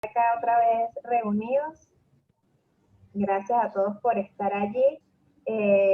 acá otra vez reunidos. Gracias a todos por estar allí.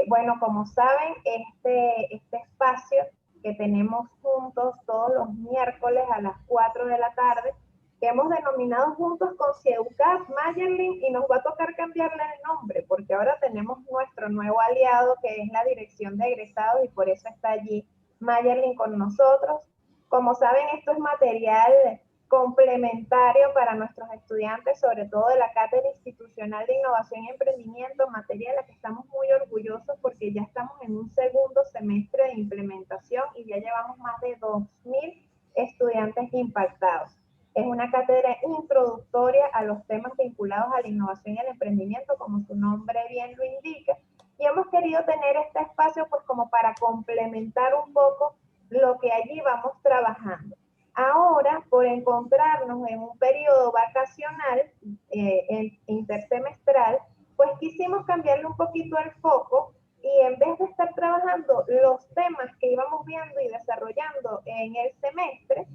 Bueno, como saben, este espacio que tenemos juntos todos los miércoles a las 4 de la tarde, que hemos denominado juntos con CIEUCAP, Mayerlin, y nos va a tocar cambiarle el nombre, porque ahora tenemos nuestro nuevo aliado, que es la Dirección de Egresados, y por eso está allí Mayerlin con nosotros. Como saben, esto es material complementario para nuestros estudiantes, sobre todo de la Cátedra Institucional de Innovación y Emprendimiento, materia de la que estamos muy orgullosos porque ya estamos en un segundo semestre de implementación y ya llevamos más de 2.000 estudiantes impactados. Es una cátedra introductoria a los temas vinculados a la innovación y el emprendimiento, como su nombre bien lo indica, y hemos querido tener este espacio pues como para complementar un poco lo que allí vamos trabajando. Ahora, por encontrarnos en un periodo vacacional intersemestral, pues quisimos cambiarle un poquito el foco y en vez de estar trabajando los temas que íbamos viendo y desarrollando en el semestre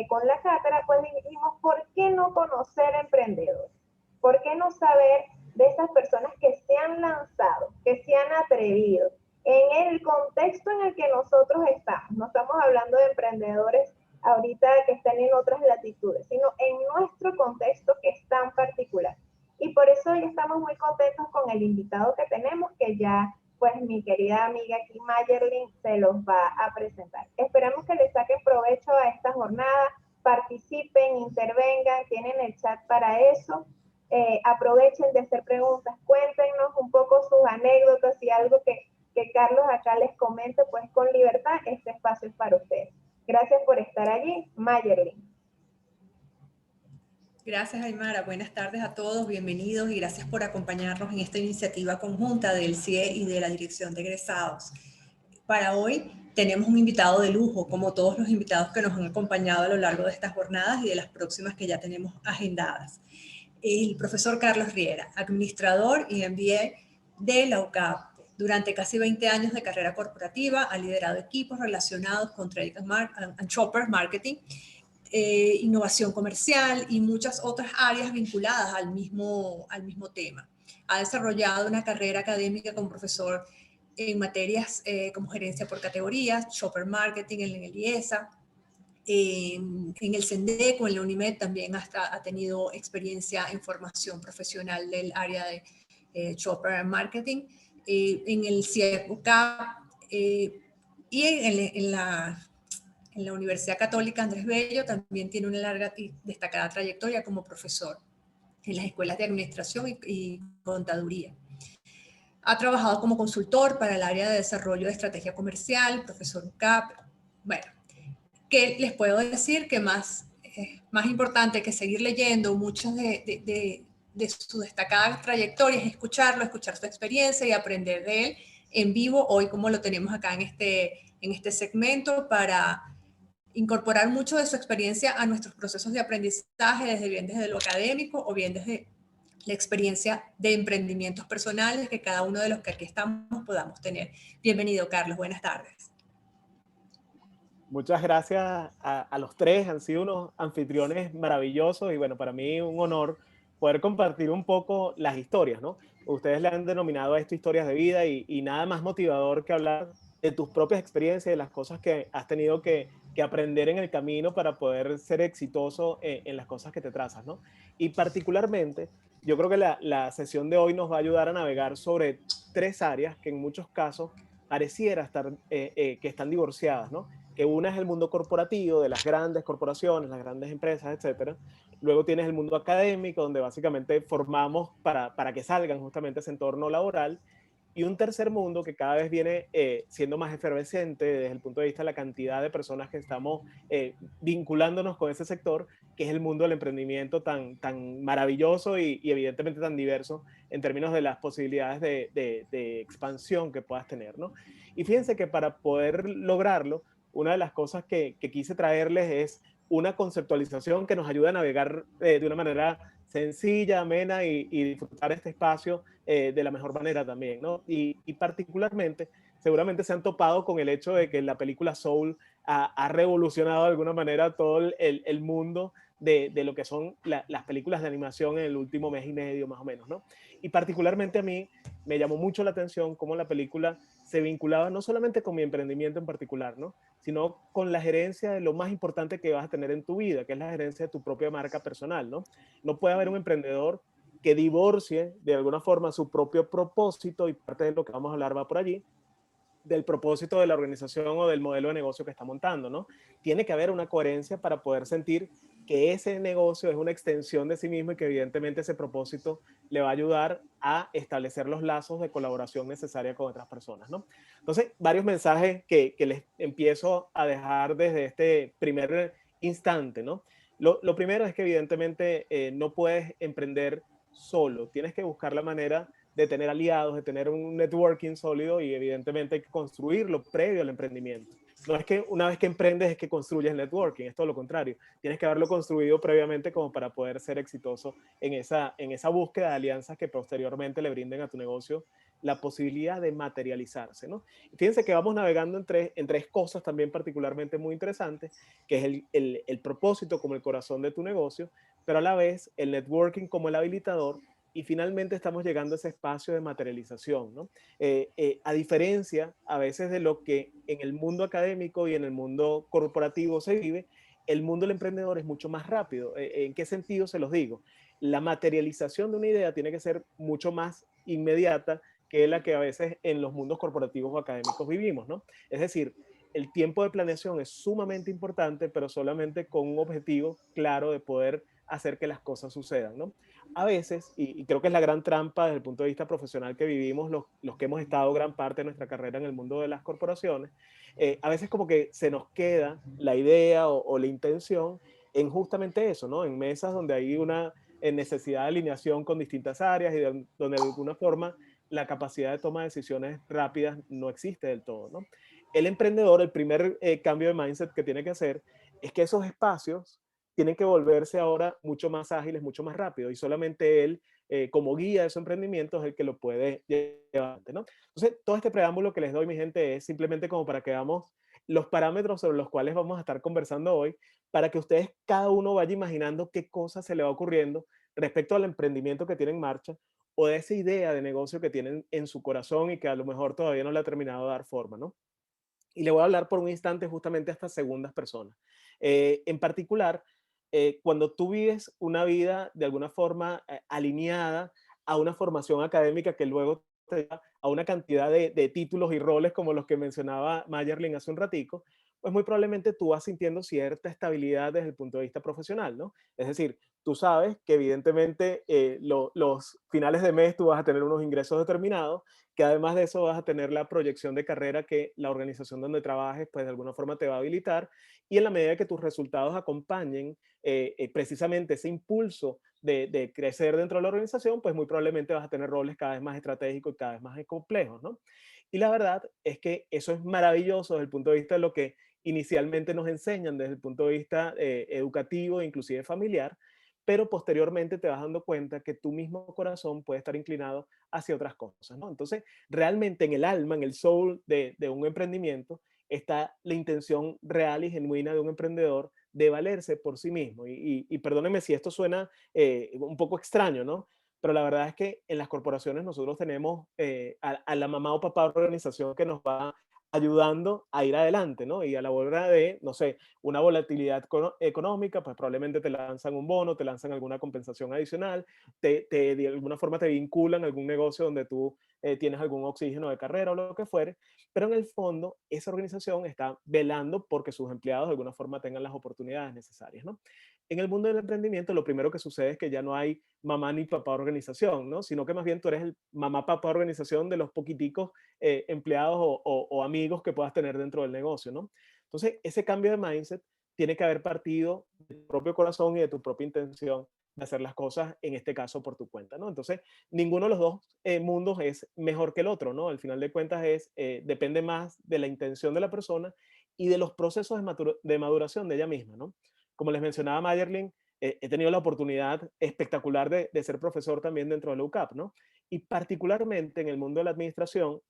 con la cátedra, pues dijimos, ¿por qué no conocer emprendedores? ¿Por qué no saber de esas personas que se han lanzado, que se han atrevido en el contexto en el que nosotros estamos? No estamos hablando de emprendedores ahorita que están en otras latitudes, sino en nuestro contexto que es tan particular. Y por eso hoy estamos muy contentos con el invitado que tenemos, que ya pues mi querida amiga aquí, Mayerlin, se los va a presentar. Esperamos que les saquen provecho a esta jornada, participen, intervengan, tienen el chat para eso. Aprovechen de hacer preguntas, cuéntenos un poco sus anécdotas y algo que Carlos acá les comente, pues con libertad, este espacio es para ustedes. Gracias por estar allí, Mayerlin. Gracias, Aymara. Buenas tardes a todos, bienvenidos y gracias por acompañarnos en esta iniciativa conjunta del CIE y de la Dirección de Egresados. Para hoy tenemos un invitado de lujo, como todos los invitados que nos han acompañado a lo largo de estas jornadas y de las próximas que ya tenemos agendadas. El profesor Carlos Riera, administrador y MBA de la UCAP. Durante casi 20 años de carrera corporativa ha liderado equipos relacionados con Trade and Shopper Marketing, innovación comercial y muchas otras áreas vinculadas al mismo tema. Ha desarrollado una carrera académica como profesor en materias como gerencia por categorías, shopper marketing en el IESA, en el CENDECO, en la UNIMED también ha tenido experiencia en formación profesional del área de shopper marketing, en el CIEP-UCAP y en la Universidad Católica Andrés Bello también tiene una larga y destacada trayectoria como profesor en las escuelas de administración y contaduría. Ha trabajado como consultor para el área de desarrollo de estrategia comercial, profesor UCAP. Bueno, ¿qué les puedo decir? Que más importante que seguir leyendo muchas de su destacada trayectoria es escuchar su experiencia y aprender de él en vivo, hoy como lo tenemos acá en este segmento, para incorporar mucho de su experiencia a nuestros procesos de aprendizaje, desde lo académico o bien desde la experiencia de emprendimientos personales que cada uno de los que aquí estamos podamos tener. Bienvenido, Carlos. Buenas tardes. Muchas gracias a los tres, han sido unos anfitriones maravillosos y bueno, para mí un honor poder compartir un poco las historias, ¿no? Ustedes le han denominado a esto historias de vida y nada más motivador que hablar de tus propias experiencias, de las cosas que has tenido que aprender en el camino para poder ser exitoso en las cosas que te trazas, ¿no? Y particularmente, yo creo que la sesión de hoy nos va a ayudar a navegar sobre tres áreas que en muchos casos pareciera estar, que están divorciadas, ¿no? Que una es el mundo corporativo, de las grandes corporaciones, las grandes empresas, etcétera. Luego tienes el mundo académico, donde básicamente formamos para que salgan justamente ese entorno laboral. Y un tercer mundo que cada vez viene siendo más efervescente desde el punto de vista de la cantidad de personas que estamos vinculándonos con ese sector, que es el mundo del emprendimiento tan maravilloso y evidentemente tan diverso en términos de las posibilidades de expansión que puedas tener, ¿no? Y fíjense que para poder lograrlo, una de las cosas que quise traerles es una conceptualización que nos ayude a navegar de una manera sencilla, amena y disfrutar este espacio de la mejor manera también, ¿no? Y particularmente, seguramente se han topado con el hecho de que la película Soul ha revolucionado de alguna manera todo el mundo de lo que son las películas de animación en el último mes y medio más o menos, ¿no? Y particularmente a mí me llamó mucho la atención cómo la película se vinculaba no solamente con mi emprendimiento en particular, ¿no? Sino con la gerencia de lo más importante que vas a tener en tu vida, que es la gerencia de tu propia marca personal, ¿no? No puede haber un emprendedor que divorcie de alguna forma su propio propósito, y parte de lo que vamos a hablar va por allí, del propósito de la organización o del modelo de negocio que está montando, ¿no? Tiene que haber una coherencia para poder sentir que ese negocio es una extensión de sí mismo y que evidentemente ese propósito le va a ayudar a establecer los lazos de colaboración necesaria con otras personas, ¿no? Entonces, varios mensajes que les empiezo a dejar desde este primer instante, ¿no? Lo primero es que evidentemente no puedes emprender solo, tienes que buscar la manera de tener aliados, de tener un networking sólido, y evidentemente hay que construirlo previo al emprendimiento. No es que una vez que emprendes es que construyes networking, es todo lo contrario. Tienes que haberlo construido previamente como para poder ser exitoso en esa búsqueda de alianzas que posteriormente le brinden a tu negocio la posibilidad de materializarse, ¿no? Y fíjense que vamos navegando en tres cosas también particularmente muy interesantes, que es el propósito como el corazón de tu negocio, pero a la vez el networking como el habilitador, y finalmente estamos llegando a ese espacio de materialización, ¿no? A diferencia a veces de lo que en el mundo académico y en el mundo corporativo se vive, el mundo del emprendedor es mucho más rápido. ¿En qué sentido se los digo? La materialización de una idea tiene que ser mucho más inmediata que la que a veces en los mundos corporativos o académicos vivimos, ¿no? Es decir, el tiempo de planeación es sumamente importante, pero solamente con un objetivo claro de poder hacer que las cosas sucedan, ¿no? A veces, y creo que es la gran trampa desde el punto de vista profesional que vivimos los que hemos estado gran parte de nuestra carrera en el mundo de las corporaciones, a veces como que se nos queda la idea o la intención en justamente eso, ¿no? En mesas donde hay una necesidad de alineación con distintas áreas y donde de alguna forma la capacidad de toma de decisiones rápidas no existe del todo, ¿no? El emprendedor, el primer cambio de mindset que tiene que hacer es que esos espacios tienen que volverse ahora mucho más ágiles, mucho más rápido, y solamente él, como guía de su emprendimiento, es el que lo puede llevar, ¿no? Entonces, todo este preámbulo que les doy, mi gente, es simplemente como para que veamos los parámetros sobre los cuales vamos a estar conversando hoy, para que ustedes cada uno vaya imaginando qué cosa se le va ocurriendo respecto al emprendimiento que tiene en marcha, o de esa idea de negocio que tienen en su corazón y que a lo mejor todavía no le ha terminado de dar forma, ¿no? Y le voy a hablar por un instante justamente a estas segundas personas. En particular, cuando tú vives una vida de alguna forma alineada a una formación académica que luego te da a una cantidad de títulos y roles como los que mencionaba Mayerlin hace un ratico, pues muy probablemente tú vas sintiendo cierta estabilidad desde el punto de vista profesional, ¿no? Es decir, tú sabes que evidentemente los finales de mes tú vas a tener unos ingresos determinados, que además de eso vas a tener la proyección de carrera que la organización donde trabajes pues de alguna forma te va a habilitar, y en la medida que tus resultados acompañen precisamente ese impulso de crecer dentro de la organización, pues muy probablemente vas a tener roles cada vez más estratégicos y cada vez más complejos, ¿no? Y la verdad es que eso es maravilloso desde el punto de vista de lo que inicialmente nos enseñan desde el punto de vista educativo e inclusive familiar, pero posteriormente te vas dando cuenta que tu mismo corazón puede estar inclinado hacia otras cosas, ¿no? Entonces, realmente en el alma, en el soul de un emprendimiento, está la intención real y genuina de un emprendedor de valerse por sí mismo. Y perdónenme si esto suena un poco extraño, ¿no? Pero la verdad es que en las corporaciones nosotros tenemos a la mamá o papá organización que nos va ayudando a ir adelante, ¿no? Y a la hora de, no sé, una volatilidad económica, pues probablemente te lanzan un bono, te lanzan alguna compensación adicional, de alguna forma te vinculan a algún negocio donde tú tienes algún oxígeno de carrera o lo que fuere, pero en el fondo esa organización está velando porque sus empleados de alguna forma tengan las oportunidades necesarias, ¿no? En el mundo del emprendimiento lo primero que sucede es que ya no hay mamá ni papá organización, ¿no? Sino que más bien tú eres el mamá papá organización de los poquiticos empleados o amigos que puedas tener dentro del negocio, ¿no? Entonces, ese cambio de mindset tiene que haber partido de tu propio corazón y de tu propia intención de hacer las cosas, en este caso, por tu cuenta, ¿no? Entonces, ninguno de los dos mundos es mejor que el otro, ¿no? Al final de cuentas depende más de la intención de la persona y de los procesos de maduración de ella misma, ¿no? Como les mencionaba Mayerlin, he tenido la oportunidad espectacular de ser profesor también dentro de la UCAP, ¿no? Y particularmente en el mundo de la administración,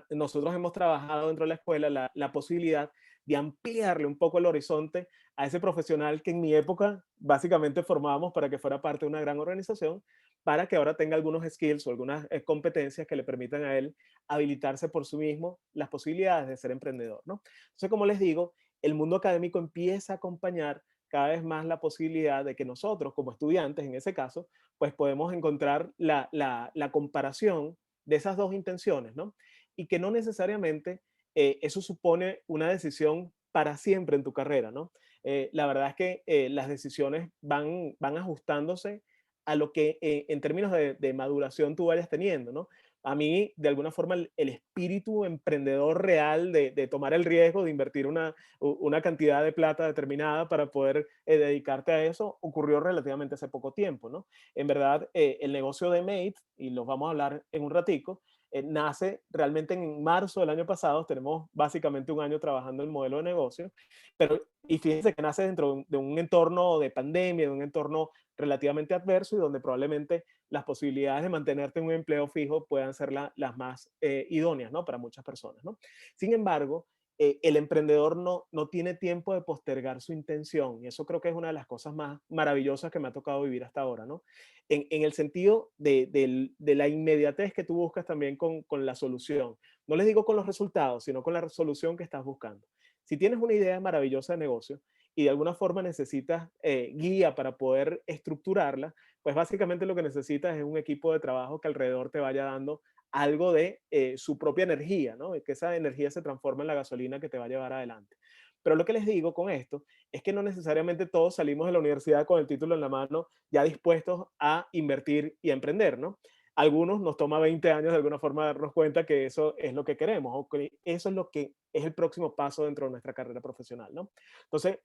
nosotros hemos trabajado dentro de la escuela la posibilidad de ampliarle un poco el horizonte a ese profesional que en mi época básicamente formábamos para que fuera parte de una gran organización, para que ahora tenga algunos skills o algunas competencias que le permitan a él habilitarse por sí mismo las posibilidades de ser emprendedor, ¿no? Entonces, como les digo, el mundo académico empieza a acompañar cada vez más la posibilidad de que nosotros, como estudiantes en ese caso, pues podemos encontrar la comparación de esas dos intenciones, ¿no? Y que no necesariamente eso supone una decisión para siempre en tu carrera, ¿no? La verdad es que las decisiones van ajustándose a lo que en términos de maduración tú vayas teniendo, ¿no? A mí, de alguna forma, el espíritu emprendedor real de tomar el riesgo de invertir una cantidad de plata determinada para poder dedicarte a eso ocurrió relativamente hace poco tiempo, ¿no? En verdad, el negocio de Mate, y los vamos a hablar en un ratico, nace realmente en marzo del año pasado. Tenemos básicamente un año trabajando el modelo de negocio, pero y fíjense que nace dentro de un entorno de pandemia, de un entorno relativamente adverso y donde probablemente las posibilidades de mantenerte en un empleo fijo puedan ser las más idóneas, ¿no? Para muchas personas, ¿no? Sin embargo, el emprendedor no tiene tiempo de postergar su intención, y eso creo que es una de las cosas más maravillosas que me ha tocado vivir hasta ahora, ¿no? En el sentido de la inmediatez que tú buscas también con la solución. No les digo con los resultados, sino con la solución que estás buscando. Si tienes una idea maravillosa de negocio y de alguna forma necesitas guía para poder estructurarla, pues básicamente lo que necesitas es un equipo de trabajo que alrededor te vaya dando algo de su propia energía, ¿no? Y que esa energía se transforme en la gasolina que te va a llevar adelante. Pero lo que les digo con esto es que no necesariamente todos salimos de la universidad con el título en la mano, ya dispuestos a invertir y a emprender, ¿no? Algunos nos toma 20 años de alguna forma darnos cuenta que eso es lo que queremos, o que eso es lo que es el próximo paso dentro de nuestra carrera profesional, ¿no? Entonces,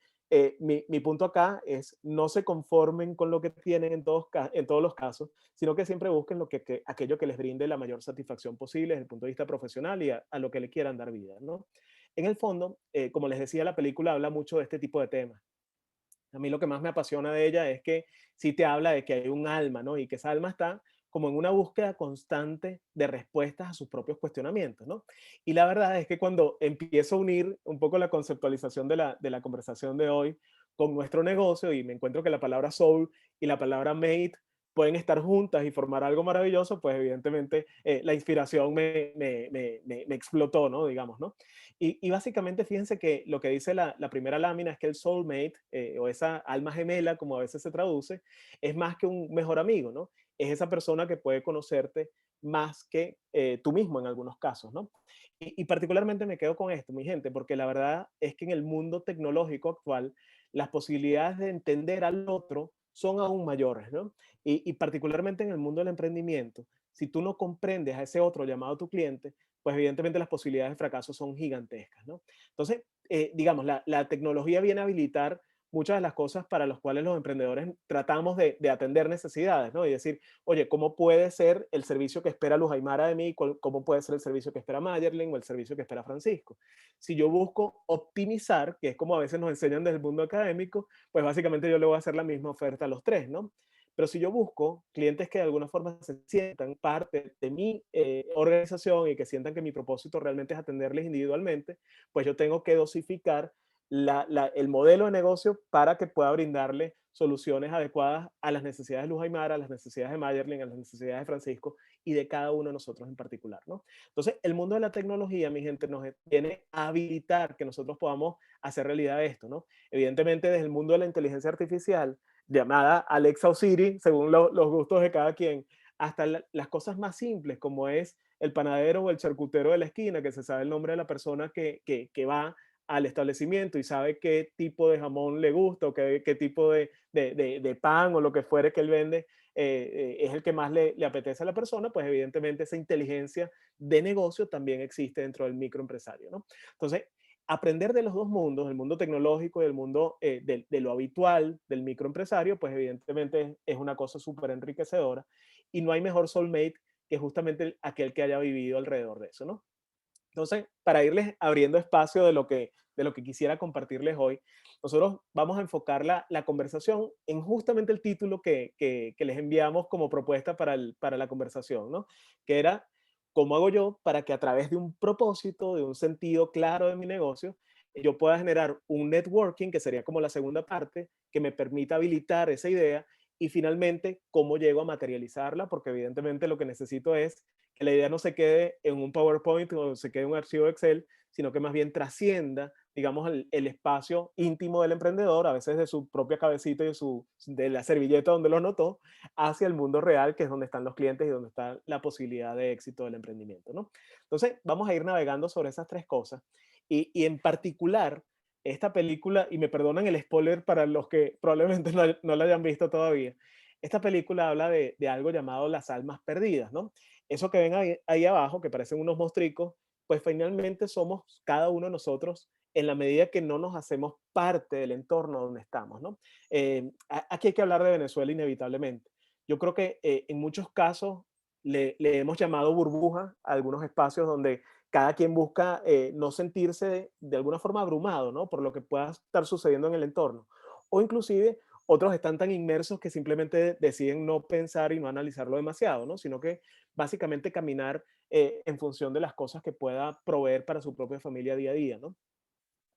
mi punto acá es no se conformen con lo que tienen en todos los casos, sino que siempre busquen aquello que les brinde la mayor satisfacción posible desde el punto de vista profesional y a lo que le quieran dar vida, ¿no? En el fondo, como les decía, la película habla mucho de este tipo de temas. A mí lo que más me apasiona de ella es que sí te habla de que hay un alma, ¿no? Y que esa alma está como en una búsqueda constante de respuestas a sus propios cuestionamientos, ¿no? Y la verdad es que cuando empiezo a unir un poco la conceptualización de la conversación de hoy con nuestro negocio y me encuentro que la palabra soul y la palabra mate pueden estar juntas y formar algo maravilloso, pues evidentemente la inspiración me explotó, ¿no? Digamos, ¿no? Y básicamente fíjense que lo que dice la primera lámina es que el soulmate, o esa alma gemela, como a veces se traduce, es más que un mejor amigo, ¿no? Es esa persona que puede conocerte más que tú mismo en algunos casos, ¿no? Y particularmente me quedo con esto, mi gente, porque la verdad es que en el mundo tecnológico actual, las posibilidades de entender al otro son aún mayores, ¿no? Y particularmente en el mundo del emprendimiento, si tú no comprendes a ese otro llamado tu cliente, pues evidentemente las posibilidades de fracaso son gigantescas, ¿no? Entonces, digamos, la tecnología viene a habilitar muchas de las cosas para las cuales los emprendedores tratamos de atender necesidades, ¿no? Y decir, oye, ¿cómo puede ser el servicio que espera Luz Aymara de mí? ¿Cómo puede ser el servicio que espera Mayerlin o el servicio que espera Francisco? Si yo busco optimizar, que es como a veces nos enseñan desde el mundo académico, pues básicamente yo le voy a hacer la misma oferta a los tres, ¿no? Pero si yo busco clientes que de alguna forma se sientan parte de mi organización y que sientan que mi propósito realmente es atenderles individualmente, pues yo tengo que dosificar el modelo de negocio para que pueda brindarle soluciones adecuadas a las necesidades de Luz Aymara, a las necesidades de Mayerlin, a las necesidades de Francisco y de cada uno de nosotros en particular, ¿no? Entonces, el mundo de la tecnología, mi gente, nos viene a habilitar que nosotros podamos hacer realidad esto, ¿no? Evidentemente, desde el mundo de la inteligencia artificial, llamada Alexa o Siri, según los gustos de cada quien, hasta las cosas más simples, como es el panadero o el charcutero de la esquina, que se sabe el nombre de la persona que va al establecimiento y sabe qué tipo de jamón le gusta o qué tipo de pan o lo que fuere que él vende es el que más le apetece a la persona, pues evidentemente esa inteligencia de negocio también existe dentro del microempresario, ¿no? Entonces, aprender de los dos mundos, el mundo tecnológico y el mundo de lo habitual del microempresario, pues evidentemente es una cosa súper enriquecedora y no hay mejor soulmate que justamente aquel que haya vivido alrededor de eso, ¿no? Entonces, para irles abriendo espacio de lo que quisiera compartirles hoy, nosotros vamos a enfocar la conversación en justamente el título que les enviamos como propuesta para la conversación, ¿no? Que era, ¿cómo hago yo para que a través de un propósito, de un sentido claro de mi negocio, yo pueda generar un networking, que sería como la segunda parte, que me permita habilitar esa idea, y finalmente cómo llego a materializarla, porque evidentemente lo que necesito es que la idea no se quede en un PowerPoint o se quede en un archivo Excel, sino que más bien trascienda, digamos, el espacio íntimo del emprendedor, a veces de su propia cabecita y de la servilleta donde lo notó, hacia el mundo real, que es donde están los clientes y donde está la posibilidad de éxito del emprendimiento, ¿no? Entonces, vamos a ir navegando sobre esas tres cosas. Y en particular, esta película, y me perdonan el spoiler para los que probablemente no la hayan visto todavía, esta película habla de algo llamado las almas perdidas, ¿no? Eso que ven ahí abajo, que parecen unos monstruos, pues finalmente somos cada uno de nosotros en la medida que no nos hacemos parte del entorno donde estamos, ¿no? Aquí hay que hablar de Venezuela inevitablemente. Yo creo que en muchos casos le hemos llamado burbuja a algunos espacios donde cada quien busca no sentirse de alguna forma abrumado, ¿no? Por lo que pueda estar sucediendo en el entorno. O inclusive otros están tan inmersos que simplemente deciden no pensar y no analizarlo demasiado, ¿no? Sino que básicamente caminar en función de las cosas que pueda proveer para su propia familia día a día, ¿no?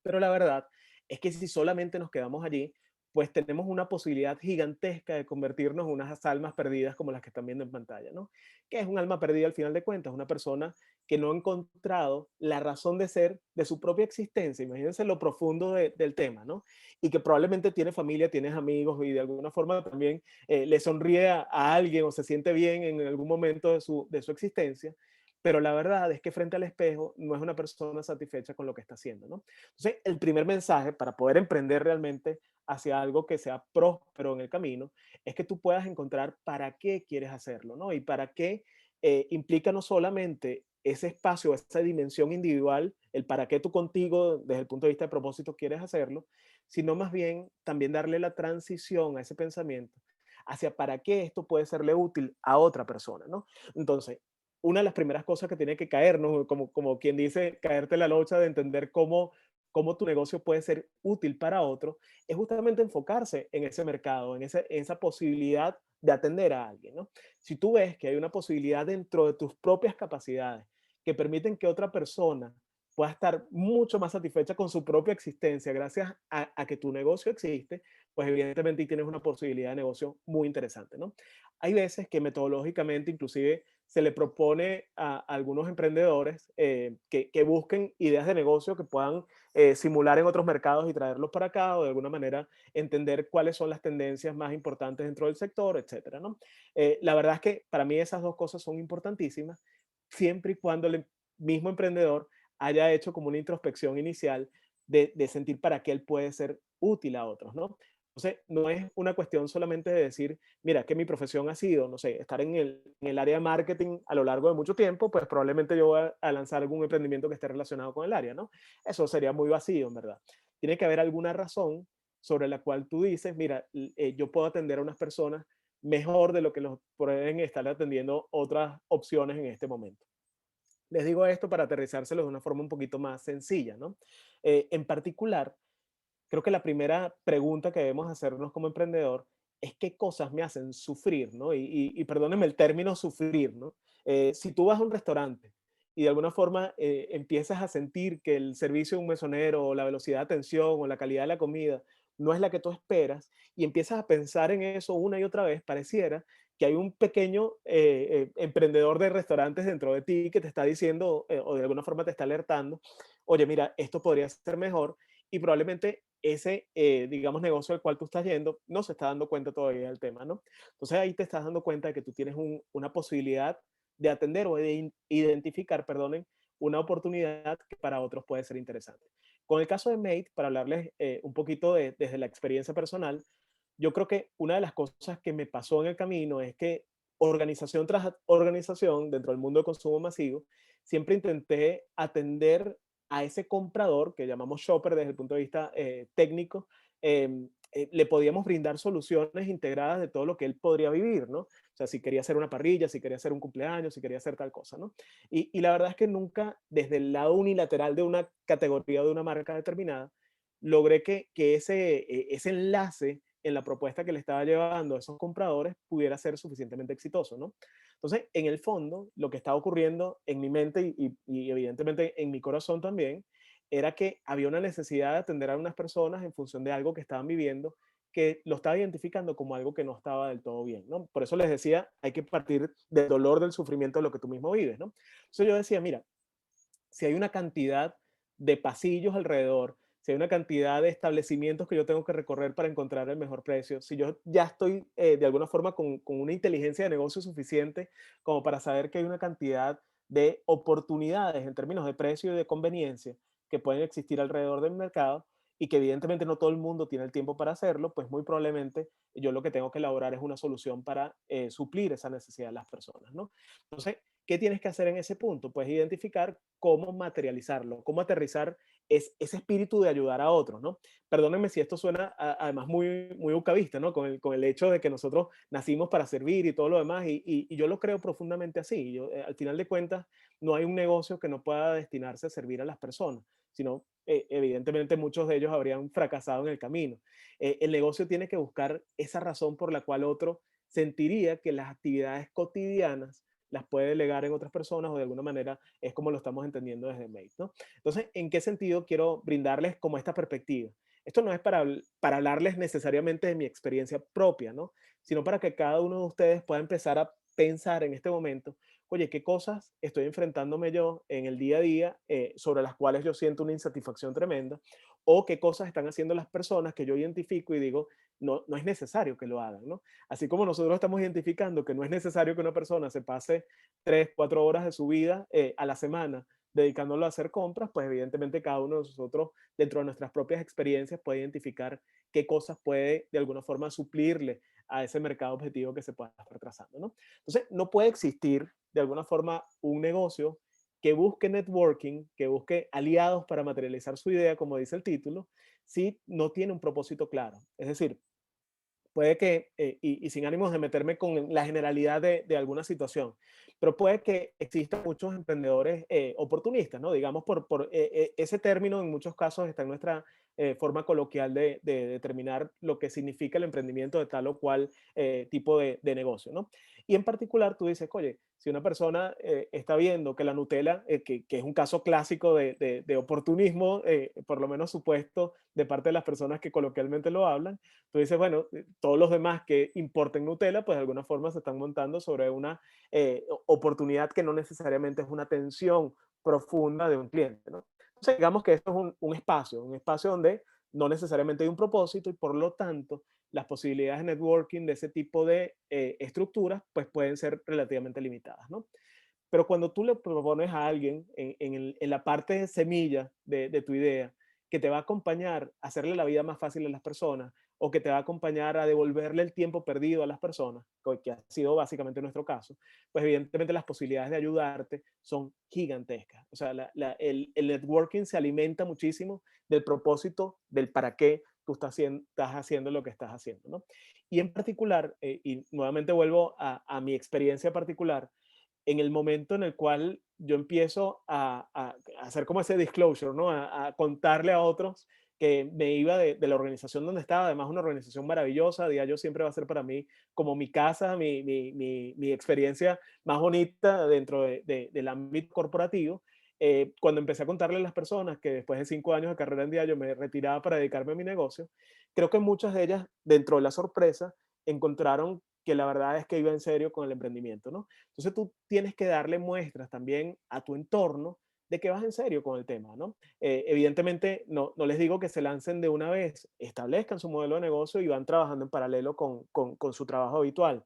Pero la verdad es que si solamente nos quedamos allí, pues tenemos una posibilidad gigantesca de convertirnos en unas almas perdidas como las que están viendo en pantalla, ¿no? ¿Qué es un alma perdida al final de cuentas? Una persona que no ha encontrado la razón de ser de su propia existencia. Imagínense lo profundo del tema, ¿no? Y que probablemente tiene familia, tiene amigos y de alguna forma también le sonríe a alguien o se siente bien en algún momento de su existencia, pero la verdad es que frente al espejo no es una persona satisfecha con lo que está haciendo, ¿no? Entonces, el primer mensaje para poder emprender realmente hacia algo que sea próspero en el camino es que tú puedas encontrar para qué quieres hacerlo, ¿no? Y para qué implica no solamente ese espacio, esa dimensión individual, el para qué tú contigo desde el punto de vista de propósito quieres hacerlo, sino más bien también darle la transición a ese pensamiento hacia para qué esto puede serle útil a otra persona, ¿no? Entonces, una de las primeras cosas que tiene que caer, ¿no? Como quien dice, caerte la locha de entender cómo tu negocio puede ser útil para otro, es justamente enfocarse en ese mercado, en esa posibilidad de atender a alguien, ¿no? Si tú ves que hay una posibilidad dentro de tus propias capacidades que permiten que otra persona pueda estar mucho más satisfecha con su propia existencia gracias a que tu negocio existe, pues evidentemente tienes una posibilidad de negocio muy interesante, ¿no? Hay veces que metodológicamente inclusive se le propone a algunos emprendedores que busquen ideas de negocio que puedan simular en otros mercados y traerlos para acá, o de alguna manera entender cuáles son las tendencias más importantes dentro del sector, etcétera, ¿no? La verdad es que para mí esas dos cosas son importantísimas, siempre y cuando el mismo emprendedor haya hecho como una introspección inicial de sentir para qué él puede ser útil a otros, ¿no? Entonces, no es una cuestión solamente de decir, mira, que mi profesión ha sido, no sé, estar en el área de marketing a lo largo de mucho tiempo, pues probablemente yo voy a lanzar algún emprendimiento que esté relacionado con el área, ¿no? Eso sería muy vacío, en verdad. Tiene que haber alguna razón sobre la cual tú dices, mira, yo puedo atender a unas personas mejor de lo que los pueden estar atendiendo otras opciones en este momento. Les digo esto para aterrizárselo de una forma un poquito más sencilla, ¿no? En particular, creo que la primera pregunta que debemos hacernos como emprendedor es qué cosas me hacen sufrir, ¿no? Y perdónenme el término sufrir, ¿no? Si tú vas a un restaurante y de alguna forma empiezas a sentir que el servicio de un mesonero o la velocidad de atención o la calidad de la comida no es la que tú esperas y empiezas a pensar en eso una y otra vez, pareciera que hay un pequeño emprendedor de restaurantes dentro de ti que te está diciendo o de alguna forma te está alertando, oye, mira, esto podría ser mejor y probablemente ese, digamos, negocio al cual tú estás yendo no se está dando cuenta todavía del tema, ¿no? Entonces ahí te estás dando cuenta de que tú tienes una posibilidad de atender o de identificar, perdonen, una oportunidad que para otros puede ser interesante. Con el caso de Mate, para hablarles un poquito desde la experiencia personal, yo creo que una de las cosas que me pasó en el camino es que organización tras organización dentro del mundo de consumo masivo, siempre intenté atender a ese comprador, que llamamos shopper desde el punto de vista técnico, le podíamos brindar soluciones integradas de todo lo que él podría vivir, ¿no? O sea, si quería hacer una parrilla, si quería hacer un cumpleaños, si quería hacer tal cosa, ¿no? Y la verdad es que nunca, desde el lado unilateral de una categoría o de una marca determinada, logré que ese enlace en la propuesta que le estaba llevando a esos compradores pudiera ser suficientemente exitoso, ¿no? Entonces, en el fondo, lo que está ocurriendo en mi mente y evidentemente en mi corazón también, era que había una necesidad de atender a unas personas en función de algo que estaban viviendo, que lo estaba identificando como algo que no estaba del todo bien, ¿no? Por eso les decía, hay que partir del dolor, del sufrimiento de lo que tú mismo vives, ¿no? Entonces yo decía, mira, si hay una cantidad de pasillos alrededor, si hay una cantidad de establecimientos que yo tengo que recorrer para encontrar el mejor precio, si yo ya estoy de alguna forma con una inteligencia de negocio suficiente como para saber que hay una cantidad de oportunidades en términos de precio y de conveniencia que pueden existir alrededor del mercado y que evidentemente no todo el mundo tiene el tiempo para hacerlo, pues muy probablemente yo lo que tengo que elaborar es una solución para suplir esa necesidad de las personas, ¿no? Entonces, ¿qué tienes que hacer en ese punto? Pues identificar cómo materializarlo, cómo aterrizar ese espíritu de ayudar a otros, ¿no? Perdónenme si esto suena además muy ucavista, ¿no? Con el hecho de que nosotros nacimos para servir y todo lo demás, y yo lo creo profundamente así. Yo, al final de cuentas, no hay un negocio que no pueda destinarse a servir a las personas, sino evidentemente muchos de ellos habrían fracasado en el camino. El negocio tiene que buscar esa razón por la cual otro sentiría que las actividades cotidianas las puede delegar en otras personas o de alguna manera es como lo estamos entendiendo desde Mate, ¿no? Entonces, ¿en qué sentido quiero brindarles como esta perspectiva? Esto no es para hablarles necesariamente de mi experiencia propia, ¿no? Sino para que cada uno de ustedes pueda empezar a pensar en este momento, oye, ¿qué cosas estoy enfrentándome yo en el día a día sobre las cuales yo siento una insatisfacción tremenda? O qué cosas están haciendo las personas que yo identifico y digo, no es necesario que lo hagan, ¿no? Así como nosotros estamos identificando que no es necesario que una persona se pase 3, 4 horas de su vida a la semana dedicándolo a hacer compras, pues evidentemente cada uno de nosotros, dentro de nuestras propias experiencias, puede identificar qué cosas puede de alguna forma suplirle a ese mercado objetivo que se pueda estar trazando, ¿no? Entonces, no puede existir de alguna forma un negocio que busque networking, que busque aliados para materializar su idea, como dice el título, si no tiene un propósito claro. Es decir, puede que, y sin ánimos de meterme con la generalidad de alguna situación, pero puede que existan muchos emprendedores oportunistas, ¿no? Digamos, por ese término en muchos casos está en nuestra forma coloquial de determinar lo que significa el emprendimiento de tal o cual tipo de negocio, ¿no? Y en particular tú dices, oye, si una persona está viendo que la Nutella, que es un caso clásico de oportunismo, por lo menos supuesto, de parte de las personas que coloquialmente lo hablan, tú dices, bueno, todos los demás que importen Nutella, pues de alguna forma se están montando sobre una oportunidad que no necesariamente es una atención profunda de un cliente, ¿no? Entonces, digamos que esto es un espacio donde no necesariamente hay un propósito y por lo tanto las posibilidades de networking de ese tipo de estructuras pues pueden ser relativamente limitadas, ¿no? Pero cuando tú le propones a alguien en la parte de semilla de tu idea, que te va a acompañar a hacerle la vida más fácil a las personas, o que te va a acompañar a devolverle el tiempo perdido a las personas, que ha sido básicamente nuestro caso, pues evidentemente las posibilidades de ayudarte son gigantescas. O sea, el networking se alimenta muchísimo del propósito, del para qué tú estás haciendo lo que estás haciendo, ¿no? Y en particular, y nuevamente vuelvo a mi experiencia particular, en el momento en el cual yo empiezo a hacer como ese disclosure, ¿no? A contarle a otros que me iba de la organización donde estaba, además una organización maravillosa, Diageo siempre va a ser para mí como mi casa, mi experiencia más bonita dentro del ámbito corporativo. Cuando empecé a contarle a las personas que después de 5 años de carrera en Diageo me retiraba para dedicarme a mi negocio, creo que muchas de ellas, dentro de la sorpresa, encontraron que la verdad es que iba en serio con el emprendimiento, ¿no? Entonces tú tienes que darle muestras también a tu entorno de que vas en serio con el tema, ¿no? Evidentemente, no les digo que se lancen de una vez, establezcan su modelo de negocio y van trabajando en paralelo con su trabajo habitual.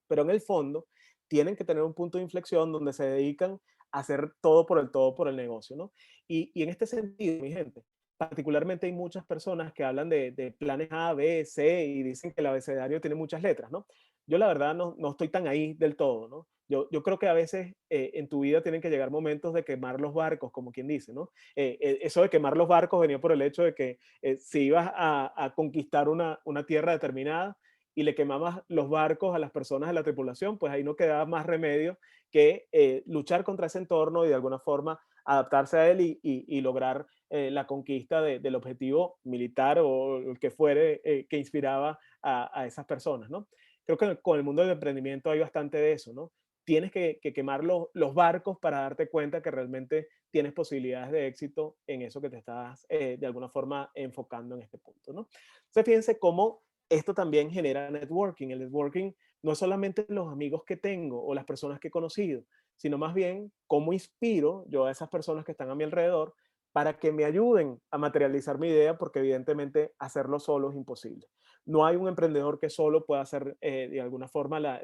Pero en el fondo, tienen que tener un punto de inflexión donde se dedican a hacer todo por el negocio, ¿no? Y en este sentido, mi gente, particularmente hay muchas personas que hablan de planes A, B, C y dicen que el abecedario tiene muchas letras, ¿no? Yo la verdad no estoy tan ahí del todo, ¿no? Yo creo que a veces en tu vida tienen que llegar momentos de quemar los barcos, como quien dice, ¿no? Eso de quemar los barcos venía por el hecho de que si ibas a conquistar una tierra determinada y le quemabas los barcos a las personas de la tripulación, pues ahí no quedaba más remedio que luchar contra ese entorno y de alguna forma adaptarse a él y lograr la conquista del objetivo militar o el que fuere que inspiraba a esas personas, ¿no? Creo que con el mundo del emprendimiento hay bastante de eso, ¿no? tienes que quemar los barcos para darte cuenta que realmente tienes posibilidades de éxito en eso que te estás de alguna forma enfocando en este punto, ¿no? Entonces, fíjense cómo esto también genera networking. El networking no es solamente los amigos que tengo o las personas que he conocido, sino más bien cómo inspiro yo a esas personas que están a mi alrededor para que me ayuden a materializar mi idea, porque evidentemente hacerlo solo es imposible. No hay un emprendedor que solo pueda hacer de alguna forma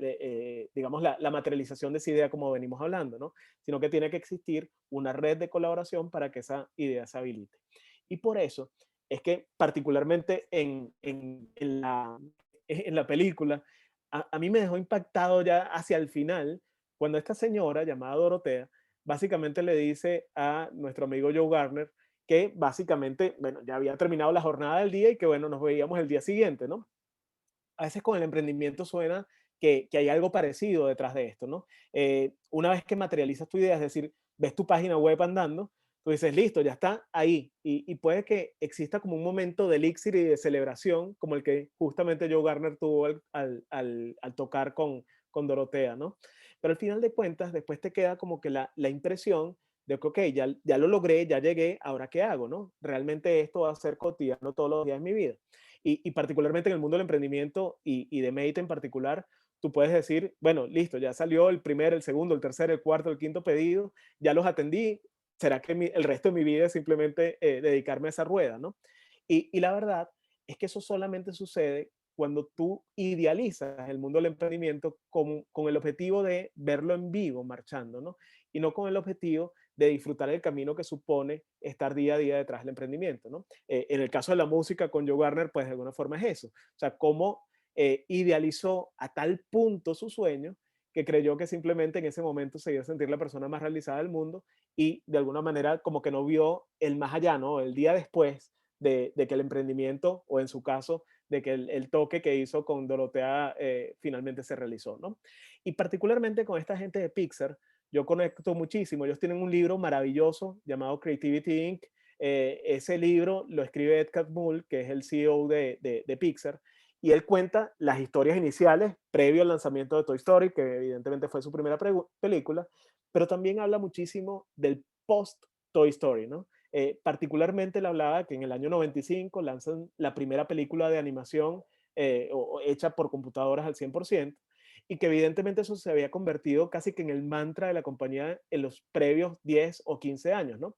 digamos, la materialización de esa idea como venimos hablando, ¿no? Sino que tiene que existir una red de colaboración para que esa idea se habilite. Y por eso es que particularmente en la película, a mí me dejó impactado ya hacia el final, cuando esta señora llamada Dorotea, básicamente le dice a nuestro amigo Joe Garner que básicamente, bueno, ya había terminado la jornada del día y que, bueno, nos veíamos el día siguiente, ¿no? A veces con el emprendimiento suena que hay algo parecido detrás de esto, ¿no? Una vez que materializas tu idea, es decir, ves tu página web andando, tú dices, listo, ya está ahí. Y puede que exista como un momento de elixir y de celebración, como el que justamente Joe Garner tuvo al tocar con Dorotea, ¿no? Pero al final de cuentas, después te queda como que la impresión de que, ok, ya lo logré, ya llegué, ahora qué hago, ¿no? Realmente esto va a ser cotidiano todos los días de mi vida. Y particularmente en el mundo del emprendimiento y de Mate en particular, tú puedes decir, bueno, listo, ya salió el primer, el segundo, el tercer, el cuarto, el quinto pedido, ya los atendí, ¿será que el resto de mi vida es simplemente dedicarme a esa rueda, ¿no? Y la verdad es que eso solamente sucede cuando tú idealizas el mundo del emprendimiento con el objetivo de verlo en vivo marchando, ¿no? Y no con el objetivo de disfrutar el camino que supone estar día a día detrás del emprendimiento, ¿no? En el caso de la música con Joe Garner, pues de alguna forma es eso. O sea, cómo idealizó a tal punto su sueño que creyó que simplemente en ese momento se iba a sentir la persona más realizada del mundo y de alguna manera como que no vio el más allá, ¿no? El día después de que el emprendimiento, o en su caso, de que el toque que hizo con Dorotea finalmente se realizó, ¿no? Y particularmente con esta gente de Pixar, yo conecto muchísimo. Ellos tienen un libro maravilloso llamado Creativity Inc. Ese libro lo escribe Ed Catmull, que es el CEO de Pixar, y él cuenta las historias iniciales previo al lanzamiento de Toy Story, que evidentemente fue su primera película, pero también habla muchísimo del post Toy Story, ¿no? Particularmente él hablaba que en el año 95 lanzan la primera película de animación hecha por computadoras al 100%, y que evidentemente eso se había convertido casi que en el mantra de la compañía en los previos 10 o 15 años, ¿no?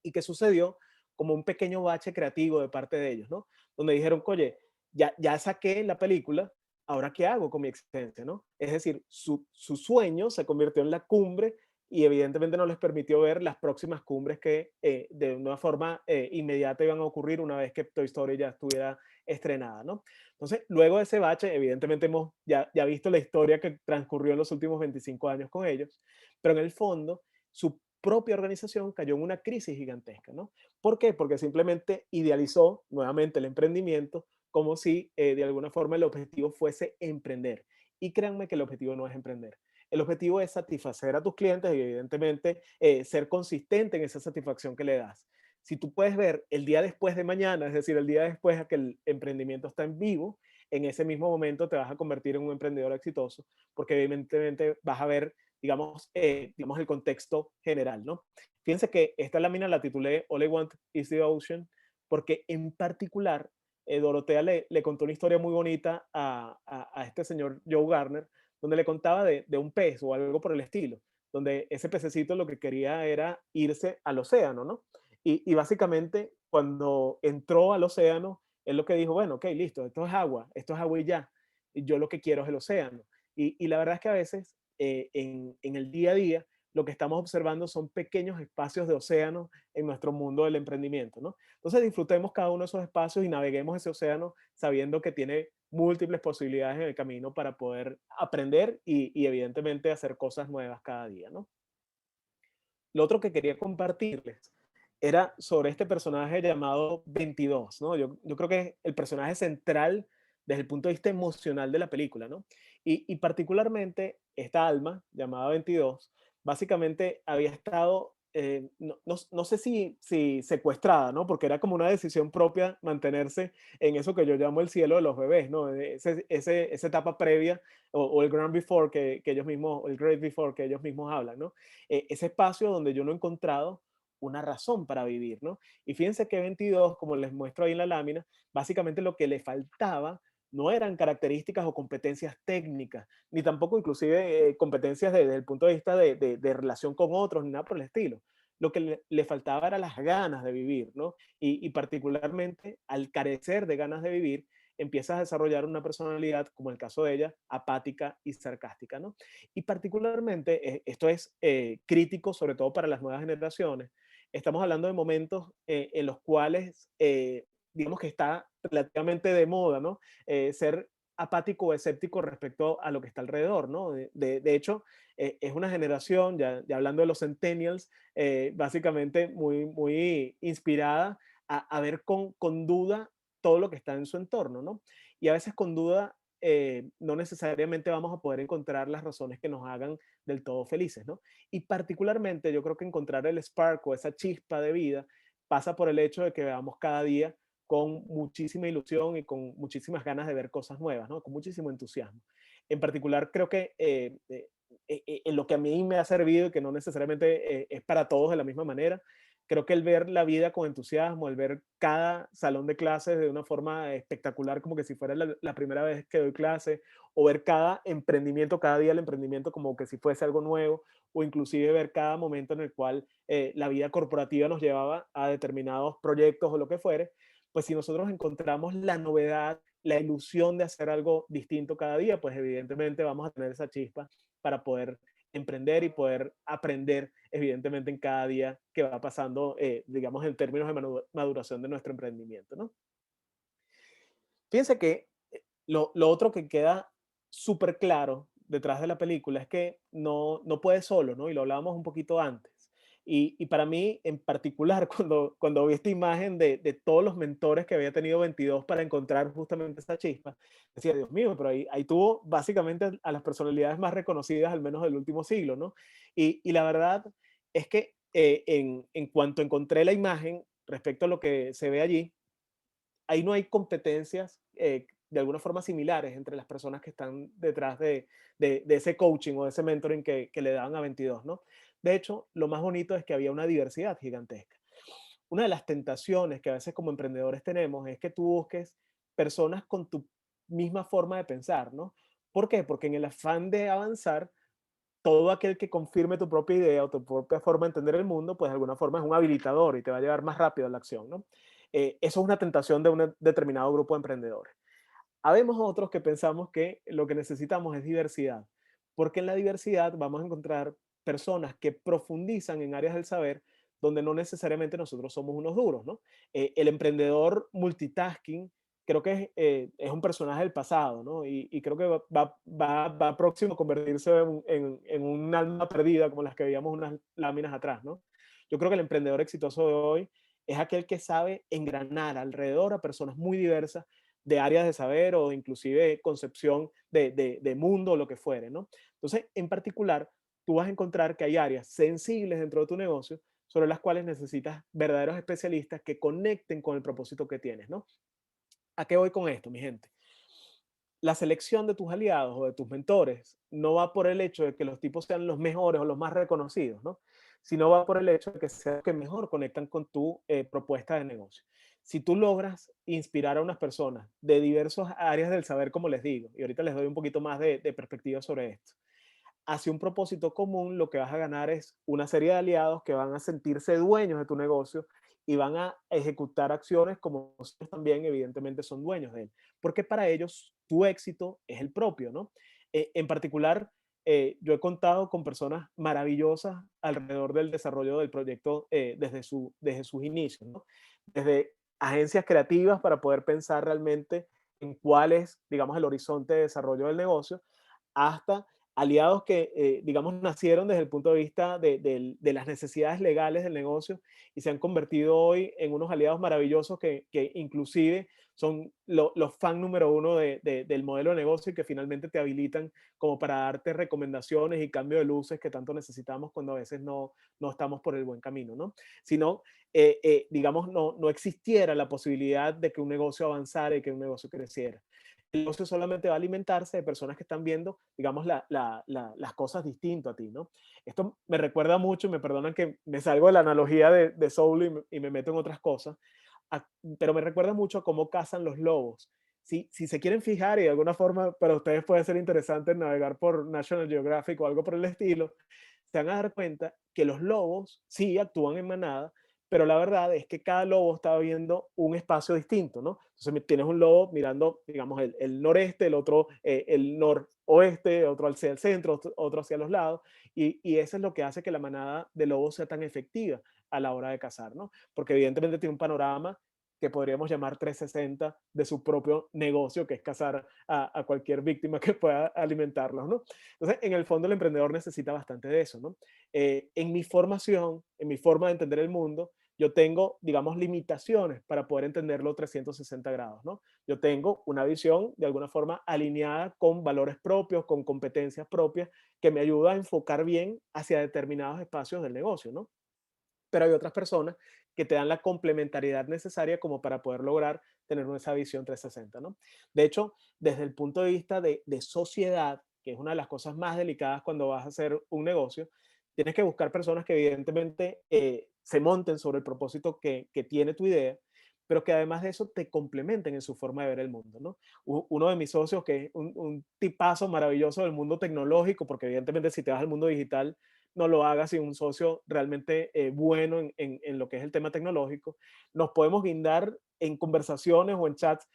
Y que sucedió como un pequeño bache creativo de parte de ellos, ¿no? Donde dijeron, oye, ya saqué la película, ahora qué hago con mi existencia, ¿no? Es decir, su sueño se convirtió en la cumbre y evidentemente no les permitió ver las próximas cumbres que de una forma inmediata iban a ocurrir una vez que Toy Story ya estuviera estrenada, ¿no? Entonces, luego de ese bache, evidentemente hemos ya visto la historia que transcurrió en los últimos 25 años con ellos, pero en el fondo, su propia organización cayó en una crisis gigantesca, ¿no? ¿Por qué? Porque simplemente idealizó nuevamente el emprendimiento como si de alguna forma el objetivo fuese emprender. Y créanme que el objetivo no es emprender. El objetivo es satisfacer a tus clientes y evidentemente ser consistente en esa satisfacción que le das. Si tú puedes ver el día después de mañana, es decir, el día después de que el emprendimiento está en vivo, en ese mismo momento te vas a convertir en un emprendedor exitoso, porque evidentemente vas a ver, digamos el contexto general, ¿no? Fíjense que esta lámina la titulé All I Want is the Ocean, porque en particular Dorotea le contó una historia muy bonita a este señor Joe Garner, donde le contaba de un pez o algo por el estilo, donde ese pececito lo que quería era irse al océano, ¿no? Y básicamente cuando entró al océano, él lo que dijo, bueno, ok, listo, esto es agua y ya, y yo lo que quiero es el océano. Y la verdad es que a veces en el día a día lo que estamos observando son pequeños espacios de océano en nuestro mundo del emprendimiento, ¿no? Entonces disfrutemos cada uno de esos espacios y naveguemos ese océano sabiendo que tiene múltiples posibilidades en el camino para poder aprender y evidentemente hacer cosas nuevas cada día, ¿no? Lo otro que quería compartirles era sobre este personaje llamado 22, ¿no? Yo creo que es el personaje central desde el punto de vista emocional de la película, ¿no? Y particularmente esta alma llamada 22, básicamente había estado no sé si secuestrada, ¿no? Porque era como una decisión propia mantenerse en eso que yo llamo el cielo de los bebés, ¿no? Esa etapa previa o el grand before que ellos mismos, el great before que ellos mismos hablan, ¿no? Ese espacio donde yo no he encontrado una razón para vivir, ¿no? Y fíjense que 22, como les muestro ahí en la lámina, básicamente lo que le faltaba no eran características o competencias técnicas, ni tampoco inclusive competencias desde el punto de vista de relación con otros, ni nada por el estilo. Lo que le faltaba era las ganas de vivir, ¿no? Y particularmente al carecer de ganas de vivir, empiezas a desarrollar una personalidad, como el caso de ella, apática y sarcástica, ¿no? Y particularmente, esto es crítico, sobre todo para las nuevas generaciones, estamos hablando de momentos en los cuales, digamos que está relativamente de moda, ¿no? Ser apático o escéptico respecto a lo que está alrededor, ¿no? De hecho, es una generación, ya hablando de los centennials, básicamente muy inspirada a ver con duda todo lo que está en su entorno, ¿no? Y a veces con duda no necesariamente vamos a poder encontrar las razones que nos hagan del todo felices, ¿no? Y particularmente yo creo que encontrar el spark o esa chispa de vida pasa por el hecho de que veamos cada día con muchísima ilusión y con muchísimas ganas de ver cosas nuevas, ¿no? Con muchísimo entusiasmo. En particular, creo que en lo que a mí me ha servido y que no necesariamente es para todos de la misma manera, creo que el ver la vida con entusiasmo, el ver cada salón de clases de una forma espectacular, como que si fuera la primera vez que doy clase, o ver cada emprendimiento, cada día el emprendimiento como que si fuese algo nuevo, o inclusive ver cada momento en el cual la vida corporativa nos llevaba a determinados proyectos o lo que fuere, pues si nosotros encontramos la novedad, la ilusión de hacer algo distinto cada día, pues evidentemente vamos a tener esa chispa para poder emprender y poder aprender, evidentemente, en cada día que va pasando, digamos, en términos de maduración de nuestro emprendimiento, ¿no? Fíjense que lo otro que queda súper claro detrás de la película es que no puede solo, ¿no? Y lo hablábamos un poquito antes. Y para mí, en particular, cuando vi esta imagen de todos los mentores que había tenido 22 para encontrar justamente esa chispa, decía, Dios mío, pero ahí tuvo básicamente a las personalidades más reconocidas, al menos del último siglo, ¿no? Y la verdad es que en cuanto encontré la imagen respecto a lo que se ve allí, ahí no hay competencias de alguna forma similares entre las personas que están detrás de ese coaching o de ese mentoring que le daban a 22, ¿no? De hecho, lo más bonito es que había una diversidad gigantesca. Una de las tentaciones que a veces como emprendedores tenemos es que tú busques personas con tu misma forma de pensar, ¿no? ¿Por qué? Porque en el afán de avanzar, todo aquel que confirme tu propia idea o tu propia forma de entender el mundo, pues de alguna forma es un habilitador y te va a llevar más rápido a la acción, ¿no? Eso es una tentación de un determinado grupo de emprendedores. Habemos otros que pensamos que lo que necesitamos es diversidad, porque en la diversidad vamos a encontrar personas que profundizan en áreas del saber donde no necesariamente nosotros somos unos duros, ¿no? El emprendedor multitasking creo que es un personaje del pasado, ¿no? Y creo que va próximo a convertirse en un alma perdida, como las que veíamos unas láminas atrás, ¿no? Yo creo que el emprendedor exitoso de hoy es aquel que sabe engranar alrededor a personas muy diversas de áreas de saber o inclusive concepción de mundo o lo que fuere, ¿no? Entonces, en particular, tú vas a encontrar que hay áreas sensibles dentro de tu negocio sobre las cuales necesitas verdaderos especialistas que conecten con el propósito que tienes, ¿no? ¿A qué voy con esto, mi gente? La selección de tus aliados o de tus mentores no va por el hecho de que los tipos sean los mejores o los más reconocidos, ¿no? Sino va por el hecho de que sean los que mejor conectan con tu propuesta de negocio. Si tú logras inspirar a unas personas de diversas áreas del saber, como les digo, y ahorita les doy un poquito más de perspectiva sobre esto, hacia un propósito común, lo que vas a ganar es una serie de aliados que van a sentirse dueños de tu negocio y van a ejecutar acciones como ellos también evidentemente son dueños de él, porque para ellos tu éxito es el propio, ¿no? En particular, yo he contado con personas maravillosas alrededor del desarrollo del proyecto desde sus inicios, ¿no? Desde agencias creativas para poder pensar realmente en cuál es, digamos, el horizonte de desarrollo del negocio, hasta aliados que, digamos, nacieron desde el punto de vista de las necesidades legales del negocio y se han convertido hoy en unos aliados maravillosos que inclusive son los fan número uno del modelo de negocio y que finalmente te habilitan como para darte recomendaciones y cambio de luces que tanto necesitamos cuando a veces no estamos por el buen camino, ¿no? Sino, digamos, no existiera la posibilidad de que un negocio avanzara y que un negocio creciera. El negocio solamente va a alimentarse de personas que están viendo, digamos, las cosas distinto a ti, ¿no? Esto me recuerda mucho, y me perdonan que me salgo de la analogía de Soul y me meto en otras cosas, pero me recuerda mucho a cómo cazan los lobos. Si se quieren fijar y de alguna forma para ustedes puede ser interesante navegar por National Geographic o algo por el estilo, se van a dar cuenta que los lobos sí actúan en manada, pero la verdad es que cada lobo está viendo un espacio distinto, ¿no? Entonces tienes un lobo mirando, digamos, el noreste, el otro el noroeste, otro hacia el centro, otro hacia los lados, y eso es lo que hace que la manada de lobos sea tan efectiva a la hora de cazar, ¿no? Porque evidentemente tiene un panorama que podríamos llamar 360 de su propio negocio, que es cazar a cualquier víctima que pueda alimentarlos, ¿no? Entonces, en el fondo, el emprendedor necesita bastante de eso, ¿no? En mi formación, en mi forma de entender el mundo, yo tengo, digamos, limitaciones para poder entenderlo 360 grados, ¿no? Yo tengo una visión de alguna forma alineada con valores propios, con competencias propias, que me ayuda a enfocar bien hacia determinados espacios del negocio, ¿no? Pero hay otras personas que te dan la complementariedad necesaria como para poder lograr tener esa visión 360, ¿no? De hecho, desde el punto de vista de sociedad, que es una de las cosas más delicadas cuando vas a hacer un negocio, tienes que buscar personas que evidentemente se monten sobre el propósito que tiene tu idea, pero que además de eso te complementen en su forma de ver el mundo, ¿no? Uno de mis socios, que es un tipazo maravilloso del mundo tecnológico, porque evidentemente si te vas al mundo digital, no lo hagas sin un socio realmente bueno en lo que es el tema tecnológico. Nos podemos guindar en conversaciones o en chats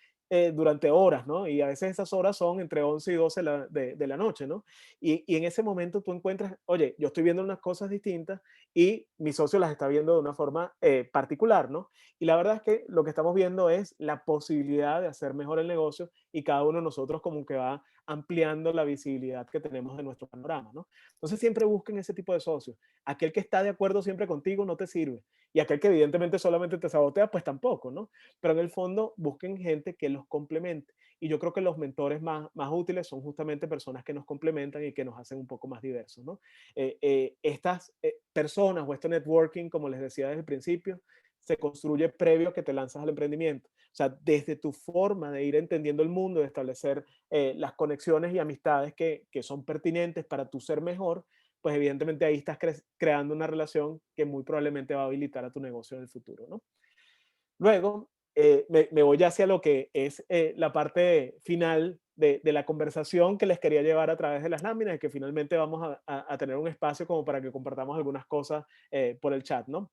durante horas, ¿no? Y a veces esas horas son entre 11 y 12 de la noche, ¿no? Y en ese momento tú encuentras, oye, yo estoy viendo unas cosas distintas y mi socio las está viendo de una forma particular, ¿no? Y la verdad es que lo que estamos viendo es la posibilidad de hacer mejor el negocio y cada uno de nosotros como que va ampliando la visibilidad que tenemos de nuestro panorama, ¿no? Entonces siempre busquen ese tipo de socios. Aquel que está de acuerdo siempre contigo no te sirve. Y aquel que evidentemente solamente te sabotea, pues tampoco, ¿no? Pero en el fondo busquen gente que los complemente. Y yo creo que los mentores más útiles son justamente personas que nos complementan y que nos hacen un poco más diversos, ¿no? Estas personas o este networking, como les decía desde el principio, se construye previo a que te lanzas al emprendimiento. O sea, desde tu forma de ir entendiendo el mundo, de establecer las conexiones y amistades que son pertinentes para tu ser mejor, pues evidentemente ahí estás creando una relación que muy probablemente va a habilitar a tu negocio en el futuro, ¿no? Luego, me voy hacia lo que es la parte final de la conversación que les quería llevar a través de las láminas y que finalmente vamos a tener un espacio como para que compartamos algunas cosas por el chat, ¿no?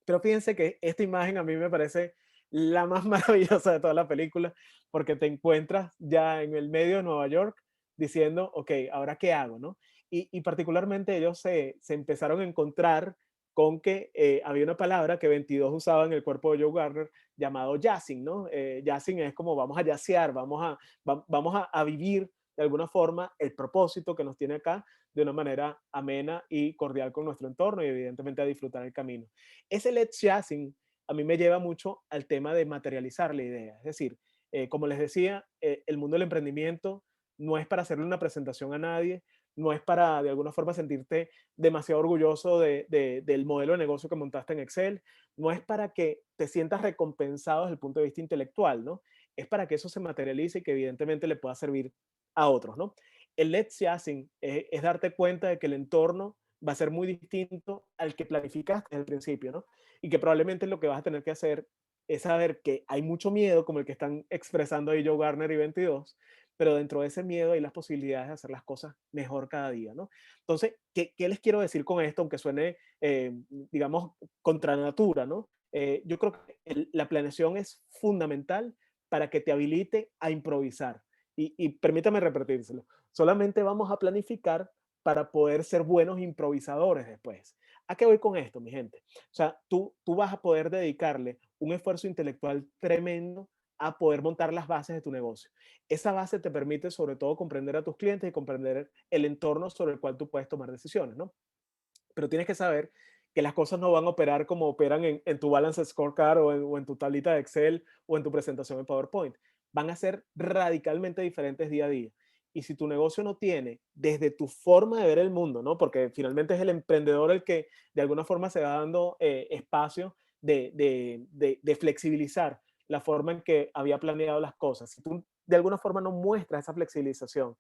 Pero fíjense que esta imagen a mí me parece la más maravillosa de toda la película, porque te encuentras ya en el medio de Nueva York diciendo, ok, ¿ahora qué hago? ¿No? Y particularmente ellos se empezaron a encontrar con que había una palabra que 22 usaba en el cuerpo de Joe Gardner llamado jazzing, ¿no? Jazzing es como vamos a yacear, vamos a vivir de alguna forma el propósito que nos tiene acá de una manera amena y cordial con nuestro entorno y evidentemente a disfrutar el camino. Ese let's jazzing a mí me lleva mucho al tema de materializar la idea. Es decir, como les decía, el mundo del emprendimiento no es para hacerle una presentación a nadie, no es para de alguna forma sentirte demasiado orgulloso del modelo de negocio que montaste en Excel, no es para que te sientas recompensado desde el punto de vista intelectual, ¿no? Es para que eso se materialice y que evidentemente le pueda servir a otros, ¿no? El let's jazzing es darte cuenta de que el entorno va a ser muy distinto al que planificaste desde el principio, ¿no? Y que probablemente lo que vas a tener que hacer es saber que hay mucho miedo, como el que están expresando ahí Joe Garner y 22, pero dentro de ese miedo hay las posibilidades de hacer las cosas mejor cada día, ¿no? Entonces, ¿qué les quiero decir con esto? Aunque suene, digamos, contra natura, ¿no? Yo creo que la planeación es fundamental para que te habilite a improvisar. Y permítame repetírselo. Solamente vamos a planificar para poder ser buenos improvisadores después. ¿A qué voy con esto, mi gente? O sea, tú vas a poder dedicarle un esfuerzo intelectual tremendo a poder montar las bases de tu negocio. Esa base te permite sobre todo comprender a tus clientes y comprender el entorno sobre el cual tú puedes tomar decisiones, ¿no? Pero tienes que saber que las cosas no van a operar como operan en tu balance scorecard o en tu tablita de Excel o en tu presentación en PowerPoint. Van a ser radicalmente diferentes día a día. Y si tu negocio no tiene desde tu forma de ver el mundo, ¿no? Porque finalmente es el emprendedor el que de alguna forma se va dando espacio de flexibilizar la forma en que había planeado las cosas. Si tú de alguna forma no muestras esa flexibilización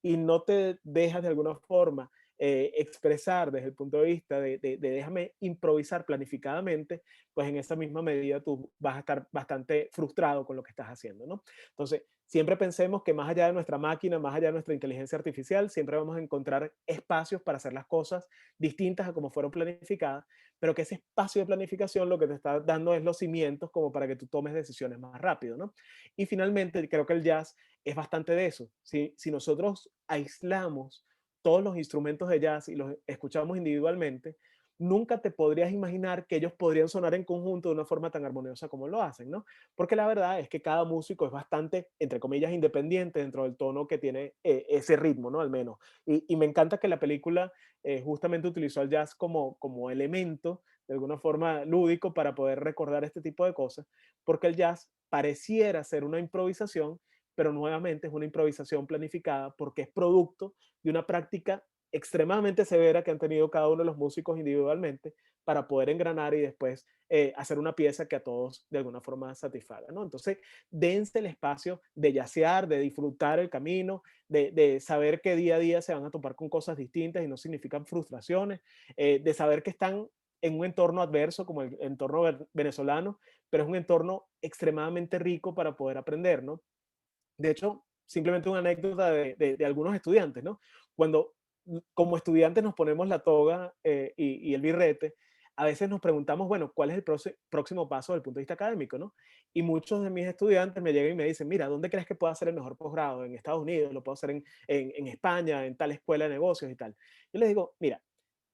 y no te dejas de alguna forma expresar desde el punto de vista de déjame improvisar planificadamente, pues en esa misma medida tú vas a estar bastante frustrado con lo que estás haciendo, ¿no? Entonces, siempre pensemos que más allá de nuestra máquina, más allá de nuestra inteligencia artificial, siempre vamos a encontrar espacios para hacer las cosas distintas a como fueron planificadas, pero que ese espacio de planificación lo que te está dando es los cimientos como para que tú tomes decisiones más rápido, ¿no? Y finalmente, creo que el jazz es bastante de eso. Si nosotros aislamos todos los instrumentos de jazz y los escuchamos individualmente, nunca te podrías imaginar que ellos podrían sonar en conjunto de una forma tan armoniosa como lo hacen, ¿no? Porque la verdad es que cada músico es bastante, entre comillas, independiente dentro del tono que tiene ese ritmo, ¿no? Al menos. Y me encanta que la película justamente utilizó el jazz como elemento, de alguna forma lúdico, para poder recordar este tipo de cosas, porque el jazz pareciera ser una improvisación, pero nuevamente es una improvisación planificada porque es producto de una práctica extremadamente severa que han tenido cada uno de los músicos individualmente para poder engranar y después hacer una pieza que a todos de alguna forma satisfaga, ¿no? Entonces, dense el espacio de yacear, de disfrutar el camino, de saber que día a día se van a topar con cosas distintas y no significan frustraciones, de saber que están en un entorno adverso como el entorno venezolano, pero es un entorno extremadamente rico para poder aprender, ¿no? De hecho, simplemente una anécdota de algunos estudiantes, ¿no? Cuando como estudiantes nos ponemos la toga y el birrete, a veces nos preguntamos, bueno, ¿cuál es el próximo paso desde el punto de vista académico, ¿no? Y muchos de mis estudiantes me llegan y me dicen, mira, ¿dónde crees que puedo hacer el mejor posgrado? En Estados Unidos, lo puedo hacer en España, en tal escuela de negocios y tal. Yo les digo, mira,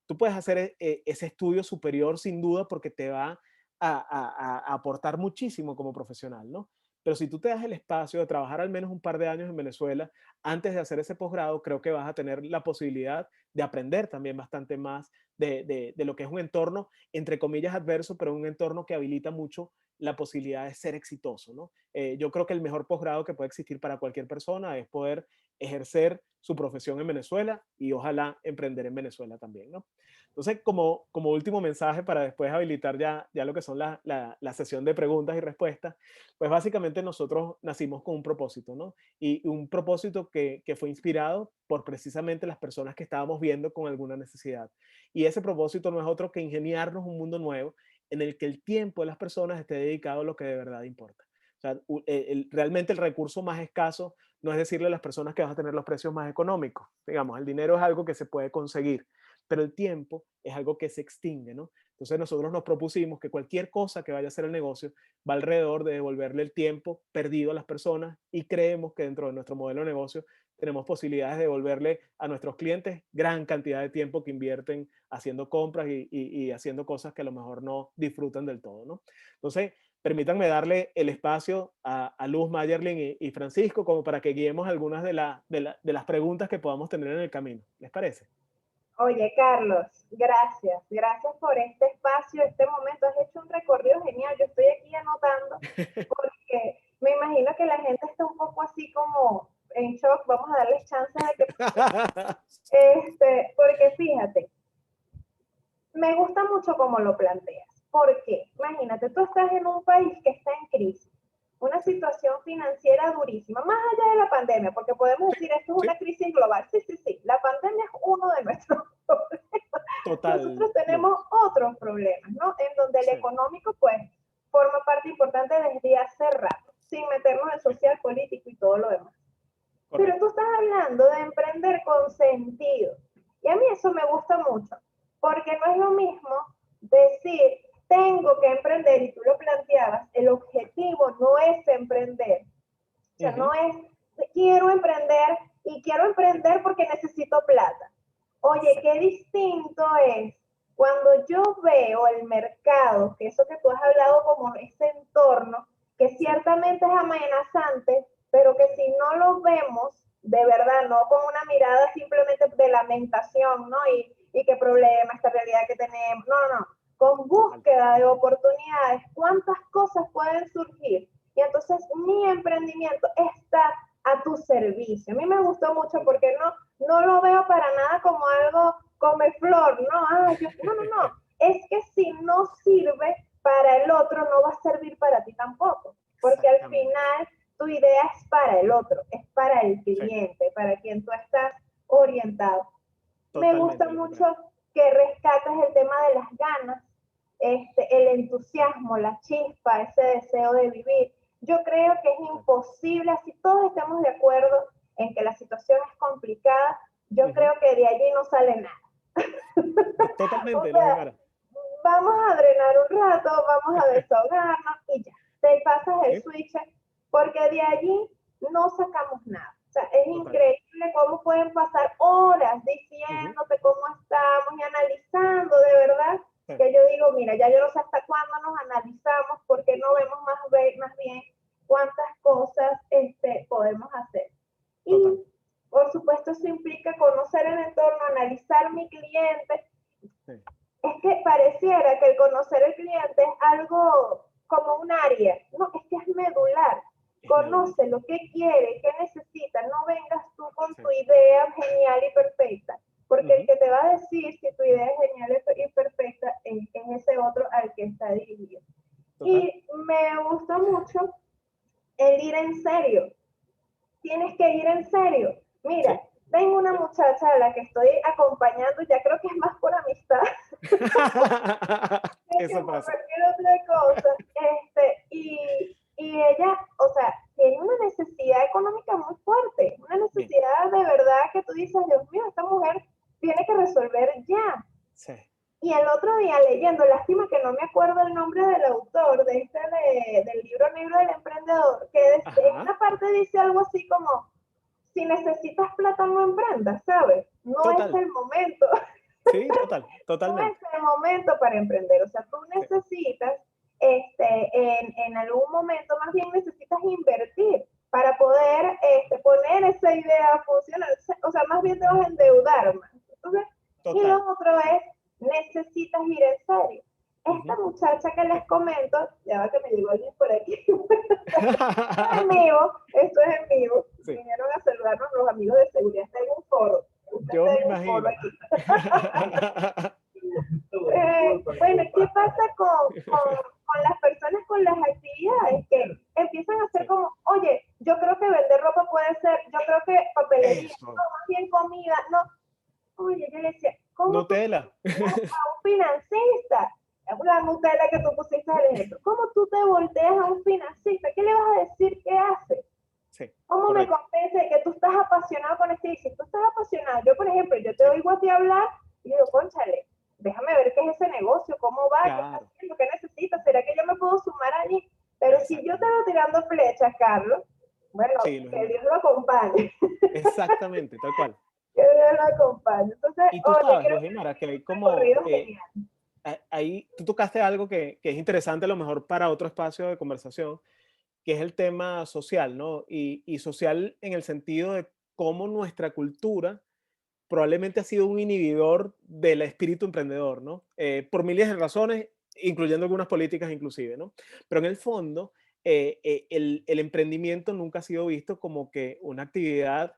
tú puedes hacer ese estudio superior sin duda porque te va a aportar muchísimo como profesional, ¿no? Pero si tú te das el espacio de trabajar al menos un par de años en Venezuela antes de hacer ese posgrado, creo que vas a tener la posibilidad de aprender también bastante más de lo que es un entorno, entre comillas, adverso, pero un entorno que habilita mucho la posibilidad de ser exitoso, ¿no? Yo creo que el mejor posgrado que puede existir para cualquier persona es poder ejercer su profesión en Venezuela y ojalá emprender en Venezuela también, ¿no? Entonces, como último mensaje para después habilitar ya lo que son la sesión de preguntas y respuestas, pues básicamente nosotros nacimos con un propósito, ¿no? Y un propósito que fue inspirado por precisamente las personas que estábamos viendo con alguna necesidad. Y ese propósito no es otro que ingeniarnos un mundo nuevo en el que el tiempo de las personas esté dedicado a lo que de verdad importa. O sea, realmente el recurso más escaso no es decirle a las personas que vas a tener los precios más económicos. Digamos, el dinero es algo que se puede conseguir, pero el tiempo es algo que se extingue, ¿no? Entonces nosotros nos propusimos que cualquier cosa que vaya a ser el negocio va alrededor de devolverle el tiempo perdido a las personas y creemos que dentro de nuestro modelo de negocio tenemos posibilidades de devolverle a nuestros clientes gran cantidad de tiempo que invierten haciendo compras y haciendo cosas que a lo mejor no disfrutan del todo, ¿no? Entonces, permítanme darle el espacio a Luz, Mayerlin y Francisco como para que guiemos algunas de las preguntas que podamos tener en el camino. ¿Les parece? Oye, Carlos, gracias. Gracias por este espacio, este momento. Has hecho un recorrido genial. Yo estoy aquí anotando porque me imagino que la gente está un poco así como en shock. Vamos a darles chance de que... porque fíjate, me gusta mucho cómo lo planteas. ¿Por qué? Imagínate, tú estás en un país que está en crisis, una Sí, situación financiera durísima, más allá de la pandemia, porque podemos decir esto es sí, una crisis global. Sí, sí, sí, la pandemia es uno de nuestros problemas. total, Nosotros Luz. tenemos otros problemas, ¿no? En donde el Sí, económico, pues, forma parte importante desde hace rato, sin meternos en sí, social, político y todo lo demás. Pero tú correcto. estás hablando de emprender con sentido. Y a mí eso me gusta mucho, porque no es lo mismo decir, tengo que emprender, y tú lo planteabas, el objetivo no es emprender. O sea, no Ujú, es, quiero emprender porque necesito plata. Oye, qué exacto. distinto es cuando yo veo el mercado, que eso que tú has hablado como ese entorno, que ciertamente es amenazante, pero que si no lo vemos de verdad, no con una mirada simplemente de lamentación, ¿no? Y qué problema, esta realidad que tenemos, no, con búsqueda de oportunidades, cuántas cosas pueden surgir. Y entonces mi emprendimiento está a tu servicio. A mí me gustó mucho porque no lo veo para nada como algo come flor, ¿no? No. Es que si no sirve para el otro, no va a servir para ti tampoco. Porque al final tu idea es para el otro, es para el cliente, para quien tú estás orientado. Totalmente. Me gusta mucho que rescates el tema de las ganas, el entusiasmo, la chispa, ese deseo de vivir. Yo creo que es imposible, así todos estamos de acuerdo en que la situación es complicada, yo creo que de allí no sale nada. Totalmente, o sea, vamos a drenar un rato, vamos a desahogarnos y ya, te pasas el switch, porque de allí no sacamos nada. O sea, es increíble cómo pueden pasar horas diciéndote cómo estamos y analizando, de verdad, que yo digo, mira, ya yo no sé hasta cuándo nos analizamos, porque no vemos más bien cuántas cosas podemos hacer. Y, por supuesto, eso implica conocer el entorno, analizar mi cliente. Es que pareciera que el conocer el cliente es algo como un área, no, es que es medular. Conoce lo que quiere, qué necesita, no vengas tú con tu idea genial y perfecta, porque el que te va a decir si tu idea es genial y perfecta es ese otro al que está dirigido. Y me gusta mucho el ir en serio. Tienes que ir en serio. Mira, tengo una muchacha a la que estoy acompañando, ya creo que es más por amistad. Eso pasa. Cualquier otra cosa. Y ella, o sea, tiene una necesidad económica muy fuerte, una necesidad de verdad que tú dices, Dios mío, esta mujer tiene que resolver ya. Sí. Y el otro día leyendo, lástima que no me acuerdo el nombre del autor del libro negro del emprendedor, que en una parte dice algo así como, si necesitas plata no emprendas, ¿sabes? No es el momento. Sí, totalmente. No es el momento para emprender, o sea, tú necesitas, en algún momento más bien necesitas invertir para poder poner esa idea a funcionar, o sea, más bien te vas a endeudar más. Entonces, y lo otro es, necesitas ir en serio. Esta muchacha que les comento, ya va que me llegó alguien por aquí, esto es en vivo, vinieron a saludarnos los amigos de seguridad, está en un foro. Yo me imagino. Bueno, ¿qué pasa con las personas con las actividades? Que empiezan a hacer como, oye, yo creo que vender ropa puede ser, yo creo que papelería, no, más bien comida, no. Oye, yo le decía, ¿cómo Nutella. a un financista? La Nutella que tú pusiste al ejemplo. ¿Cómo tú te volteas a un financista? ¿Qué le vas a decir que hace? Sí, ¿Cómo me convence de que tú estás apasionado con este? Y si tú estás apasionado, yo por ejemplo, yo te oigo a ti hablar y digo, cónchale, déjame ver qué es ese negocio, cómo va, qué está haciendo, qué necesitas, ¿será que yo me puedo sumar allí? Pero si yo te voy tirando flechas, Carlos, bueno, que Dios lo acompañe. Exactamente, tal cual. Que Dios lo acompañe. Entonces, y tú sabes, Rosimara, que hay como... ahí tú tocaste algo que es interesante a lo mejor para otro espacio de conversación, que es el tema social, ¿no? Y social en el sentido de cómo nuestra cultura probablemente ha sido un inhibidor del espíritu emprendedor, ¿no? Por miles de razones, incluyendo algunas políticas inclusive, ¿no? Pero en el fondo, el emprendimiento nunca ha sido visto como que una actividad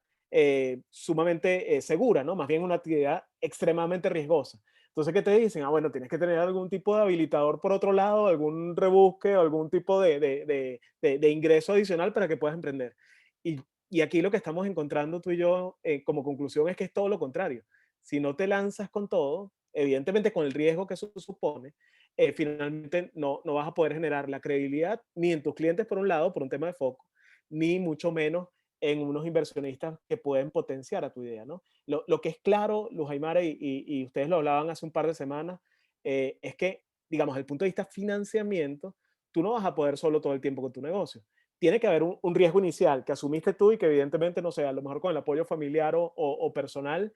sumamente segura, ¿no? Más bien una actividad extremadamente riesgosa. Entonces, ¿qué te dicen? Ah, bueno, tienes que tener algún tipo de habilitador por otro lado, algún rebusque o algún tipo de ingreso adicional para que puedas emprender. Y aquí lo que estamos encontrando tú y yo como conclusión es que es todo lo contrario. Si no te lanzas con todo, evidentemente con el riesgo que eso supone, finalmente no vas a poder generar la credibilidad ni en tus clientes por un lado, por un tema de foco, ni mucho menos en unos inversionistas que pueden potenciar a tu idea, ¿no? Lo que es claro, Luz Aymara, y ustedes lo hablaban hace un par de semanas, es que, digamos, desde el punto de vista financiamiento, tú no vas a poder solo todo el tiempo con tu negocio. Tiene que haber un riesgo inicial que asumiste tú y que evidentemente, no sé, a lo mejor con el apoyo familiar o personal,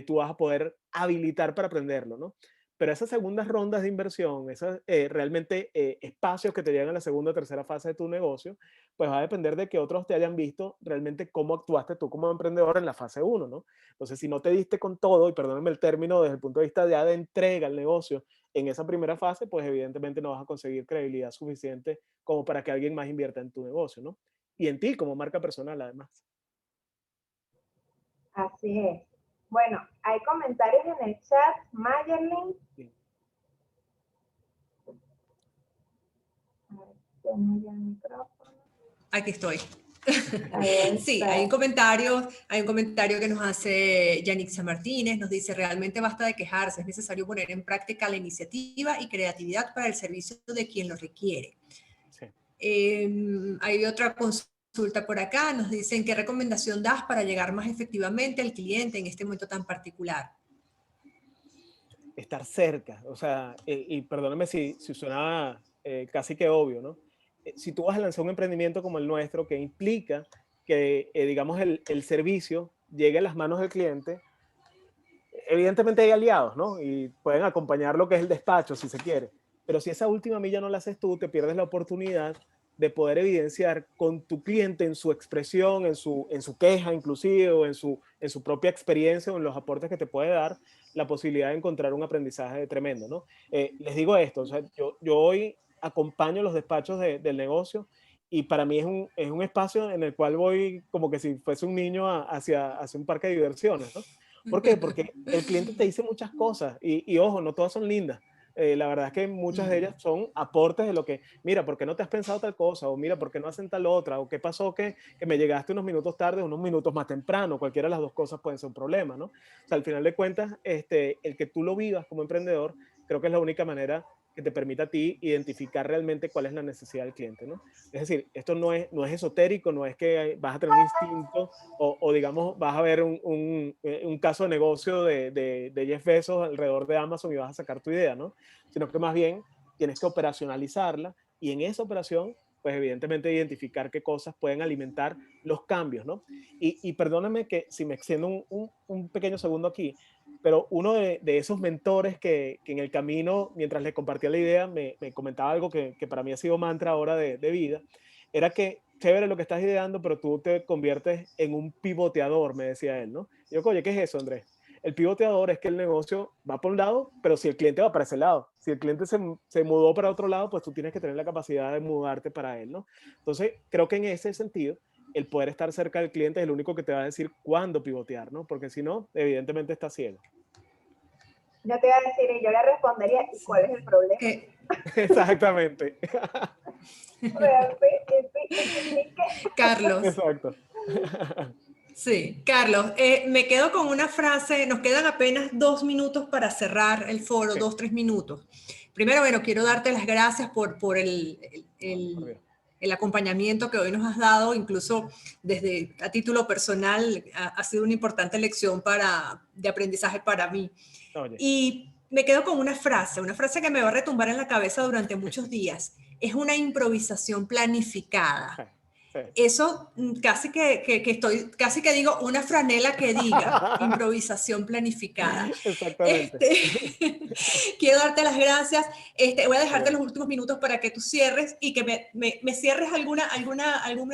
tú vas a poder habilitar para aprenderlo, ¿no? pero esas segundas rondas de inversión, esos realmente espacios que te llegan a la segunda o tercera fase de tu negocio, pues va a depender de que otros te hayan visto realmente cómo actuaste tú como emprendedor en la fase uno, ¿no? Entonces, si no te diste con todo, y perdónenme el término desde el punto de vista ya de entrega al negocio en esa primera fase, pues evidentemente no vas a conseguir credibilidad suficiente como para que alguien más invierta en tu negocio, ¿no? Y en ti como marca personal, además. Así es. Bueno, hay comentarios en el chat. Mayerlin. Sí. A ver, tiene ya el micrófono. Aquí estoy. Ahí Sí, está. hay un comentario que nos hace Yanixa Martínez, nos dice, realmente basta de quejarse, es necesario poner en práctica la iniciativa y creatividad para el servicio de quien lo requiere. Sí. Hay otra consulta por acá, nos dicen, ¿qué recomendación das para llegar más efectivamente al cliente en este momento tan particular? Estar cerca, o sea, y perdóname si suena casi que obvio, ¿no? Si tú vas a lanzar un emprendimiento como el nuestro, que implica que, digamos, el servicio llegue a las manos del cliente, evidentemente hay aliados, ¿no? Y pueden acompañar lo que es el despacho, si se quiere. Pero si esa última milla no la haces tú, te pierdes la oportunidad de poder evidenciar con tu cliente en su expresión, en su queja inclusive, o en su propia experiencia o en los aportes que te puede dar, la posibilidad de encontrar un aprendizaje tremendo, ¿no? Les digo esto, o sea, yo hoy acompaño los despachos del negocio y para mí es un espacio en el cual voy como que si fuese un niño hacia un parque de diversiones, ¿no? ¿Por qué? Porque el cliente te dice muchas cosas y ojo, no todas son lindas. La verdad es que muchas de ellas son aportes de lo que, mira, ¿por qué no te has pensado tal cosa? O mira, ¿por qué no hacen tal otra? ¿O qué pasó que me llegaste unos minutos tarde, unos minutos más temprano? Cualquiera de las dos cosas pueden ser un problema, ¿no? O sea, al final de cuentas, el que tú lo vivas como emprendedor, creo que es la única manera que te permita a ti identificar realmente cuál es la necesidad del cliente, ¿no? Es decir, esto no es esotérico, no es que vas a tener un instinto o digamos, vas a ver un caso de negocio de Jeff Bezos alrededor de Amazon y vas a sacar tu idea, ¿no? Sino que más bien tienes que operacionalizarla y en esa operación, pues evidentemente identificar qué cosas pueden alimentar los cambios, ¿no? Y perdóname que si me extiendo un pequeño segundo aquí, pero uno de esos mentores que en el camino, mientras le compartía la idea, me comentaba algo que para mí ha sido mantra ahora de vida, era que chévere lo que estás ideando, pero tú te conviertes en un pivoteador, me decía él, ¿no? Y yo, oye, ¿qué es eso, Andrés? El pivoteador es que el negocio va por un lado, pero si el cliente va para ese lado, si el cliente se mudó para otro lado, pues tú tienes que tener la capacidad de mudarte para él, ¿no? Entonces, creo que en ese sentido, el poder estar cerca del cliente es el único que te va a decir cuándo pivotear, ¿no? Porque si no, evidentemente está ciego. Yo te iba a decir, y yo le respondería, ¿y Sí. cuál es el problema? Exactamente. Carlos. Exacto. Sí, Carlos, me quedo con una frase, nos quedan apenas 2 minutos para cerrar el foro, Sí. 2, 3 minutos. Primero, bueno, quiero darte las gracias por el acompañamiento que hoy nos has dado, incluso desde a título personal, ha sido una importante lección de aprendizaje para mí. Oye. Y me quedo con una frase que me va a retumbar en la cabeza durante muchos días. Es una improvisación planificada. Sí. Eso casi casi que digo una franela que diga improvisación planificada. Exactamente. Quiero darte las gracias. Voy a dejarte Bien. los últimos minutos para que tú cierres y que me cierres alguna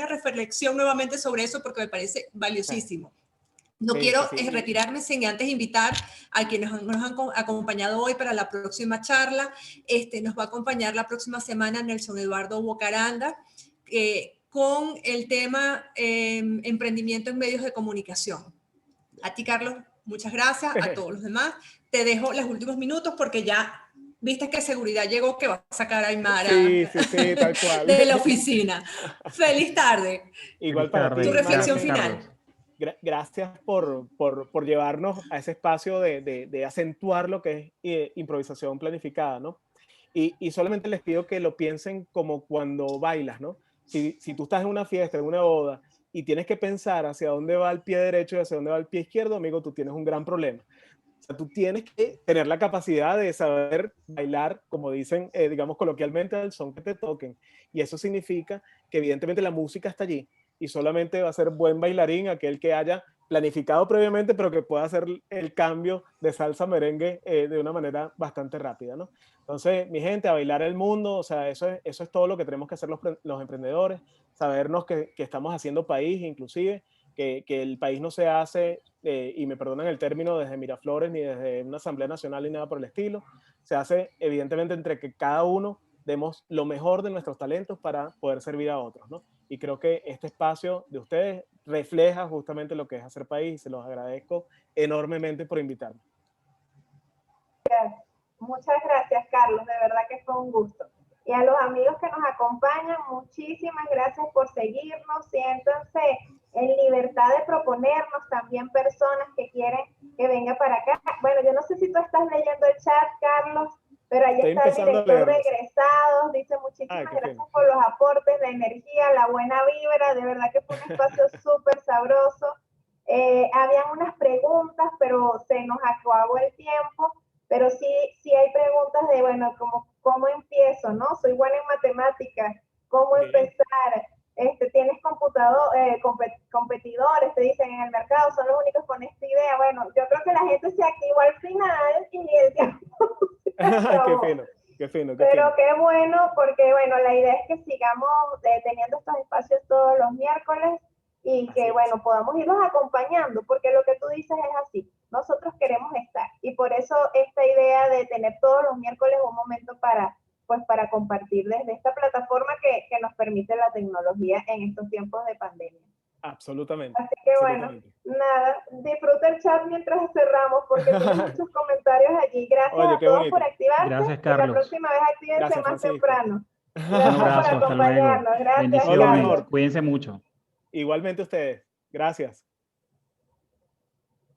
reflexión nuevamente sobre eso porque me parece valiosísimo. No Sí, quiero sí, sí. retirarme sin antes invitar a quienes nos han acompañado hoy para la próxima charla. Nos va a acompañar la próxima semana Nelson Eduardo Bocaranda con el tema emprendimiento en medios de comunicación. A ti, Carlos, muchas gracias. A todos los demás, te dejo los últimos minutos porque ya viste que seguridad llegó, que va a sacar a Aymara Sí, tal cual. de la oficina. Feliz tarde. Igual Feliz para tarde. ti, Tu reflexión Mayerlin, final. Carlos. Gracias por llevarnos a ese espacio de acentuar lo que es improvisación planificada, ¿no? Y solamente les pido que lo piensen como cuando bailas, ¿no? Si tú estás en una fiesta, en una boda, y tienes que pensar hacia dónde va el pie derecho y hacia dónde va el pie izquierdo, amigo, tú tienes un gran problema. O sea, tú tienes que tener la capacidad de saber bailar, como dicen, digamos coloquialmente, al son que te toquen. Y eso significa que evidentemente la música está allí y solamente va a ser buen bailarín aquel que haya planificado previamente, pero que pueda hacer el cambio de salsa a merengue de una manera bastante rápida, ¿no? Entonces, mi gente, a bailar el mundo, o sea, eso es todo lo que tenemos que hacer los emprendedores, sabernos que estamos haciendo país, inclusive, que el país no se hace, y me perdonan el término, desde Miraflores ni desde una Asamblea Nacional ni nada por el estilo, se hace evidentemente entre que cada uno demos lo mejor de nuestros talentos para poder servir a otros, ¿no? Y creo que este espacio de ustedes refleja justamente lo que es hacer país, y se los agradezco enormemente por invitarme. Muchas gracias, Carlos, de verdad que fue un gusto. Y a los amigos que nos acompañan, muchísimas gracias por seguirnos. Siéntanse en libertad de proponernos también personas que quieren que venga para acá. Bueno, yo no sé si tú estás leyendo el chat, Carlos, pero ahí está el director de egresados. Dice muchísimas gracias por los aportes, la energía, la buena vibra. De verdad que fue un espacio súper sabroso. Habían unas preguntas, pero se nos acabó el tiempo. Pero sí hay preguntas de, bueno, ¿cómo empiezo, no? Soy buena en matemáticas, ¿cómo empezar? Tienes competidores, te dicen en el mercado, son los únicos con esta idea. Bueno, yo creo que la gente se activó al final y el tiempo Qué fino. Pero qué bueno, porque bueno, la idea es que sigamos teniendo estos espacios todos los miércoles y que, bueno, podamos irlos acompañando, porque lo que tú dices es así. Nosotros queremos estar y por eso esta idea de tener todos los miércoles un momento para compartir desde esta plataforma que nos permite la tecnología en estos tiempos de pandemia. Absolutamente. Así que bueno, nada, disfruta el chat mientras cerramos porque tiene muchos comentarios allí. Gracias a todos por activarse. Gracias, Carlos. La próxima vez actívense más temprano. Gracias por acompañarnos. Gracias, bendiciones. Cuídense mucho. Igualmente ustedes. Gracias.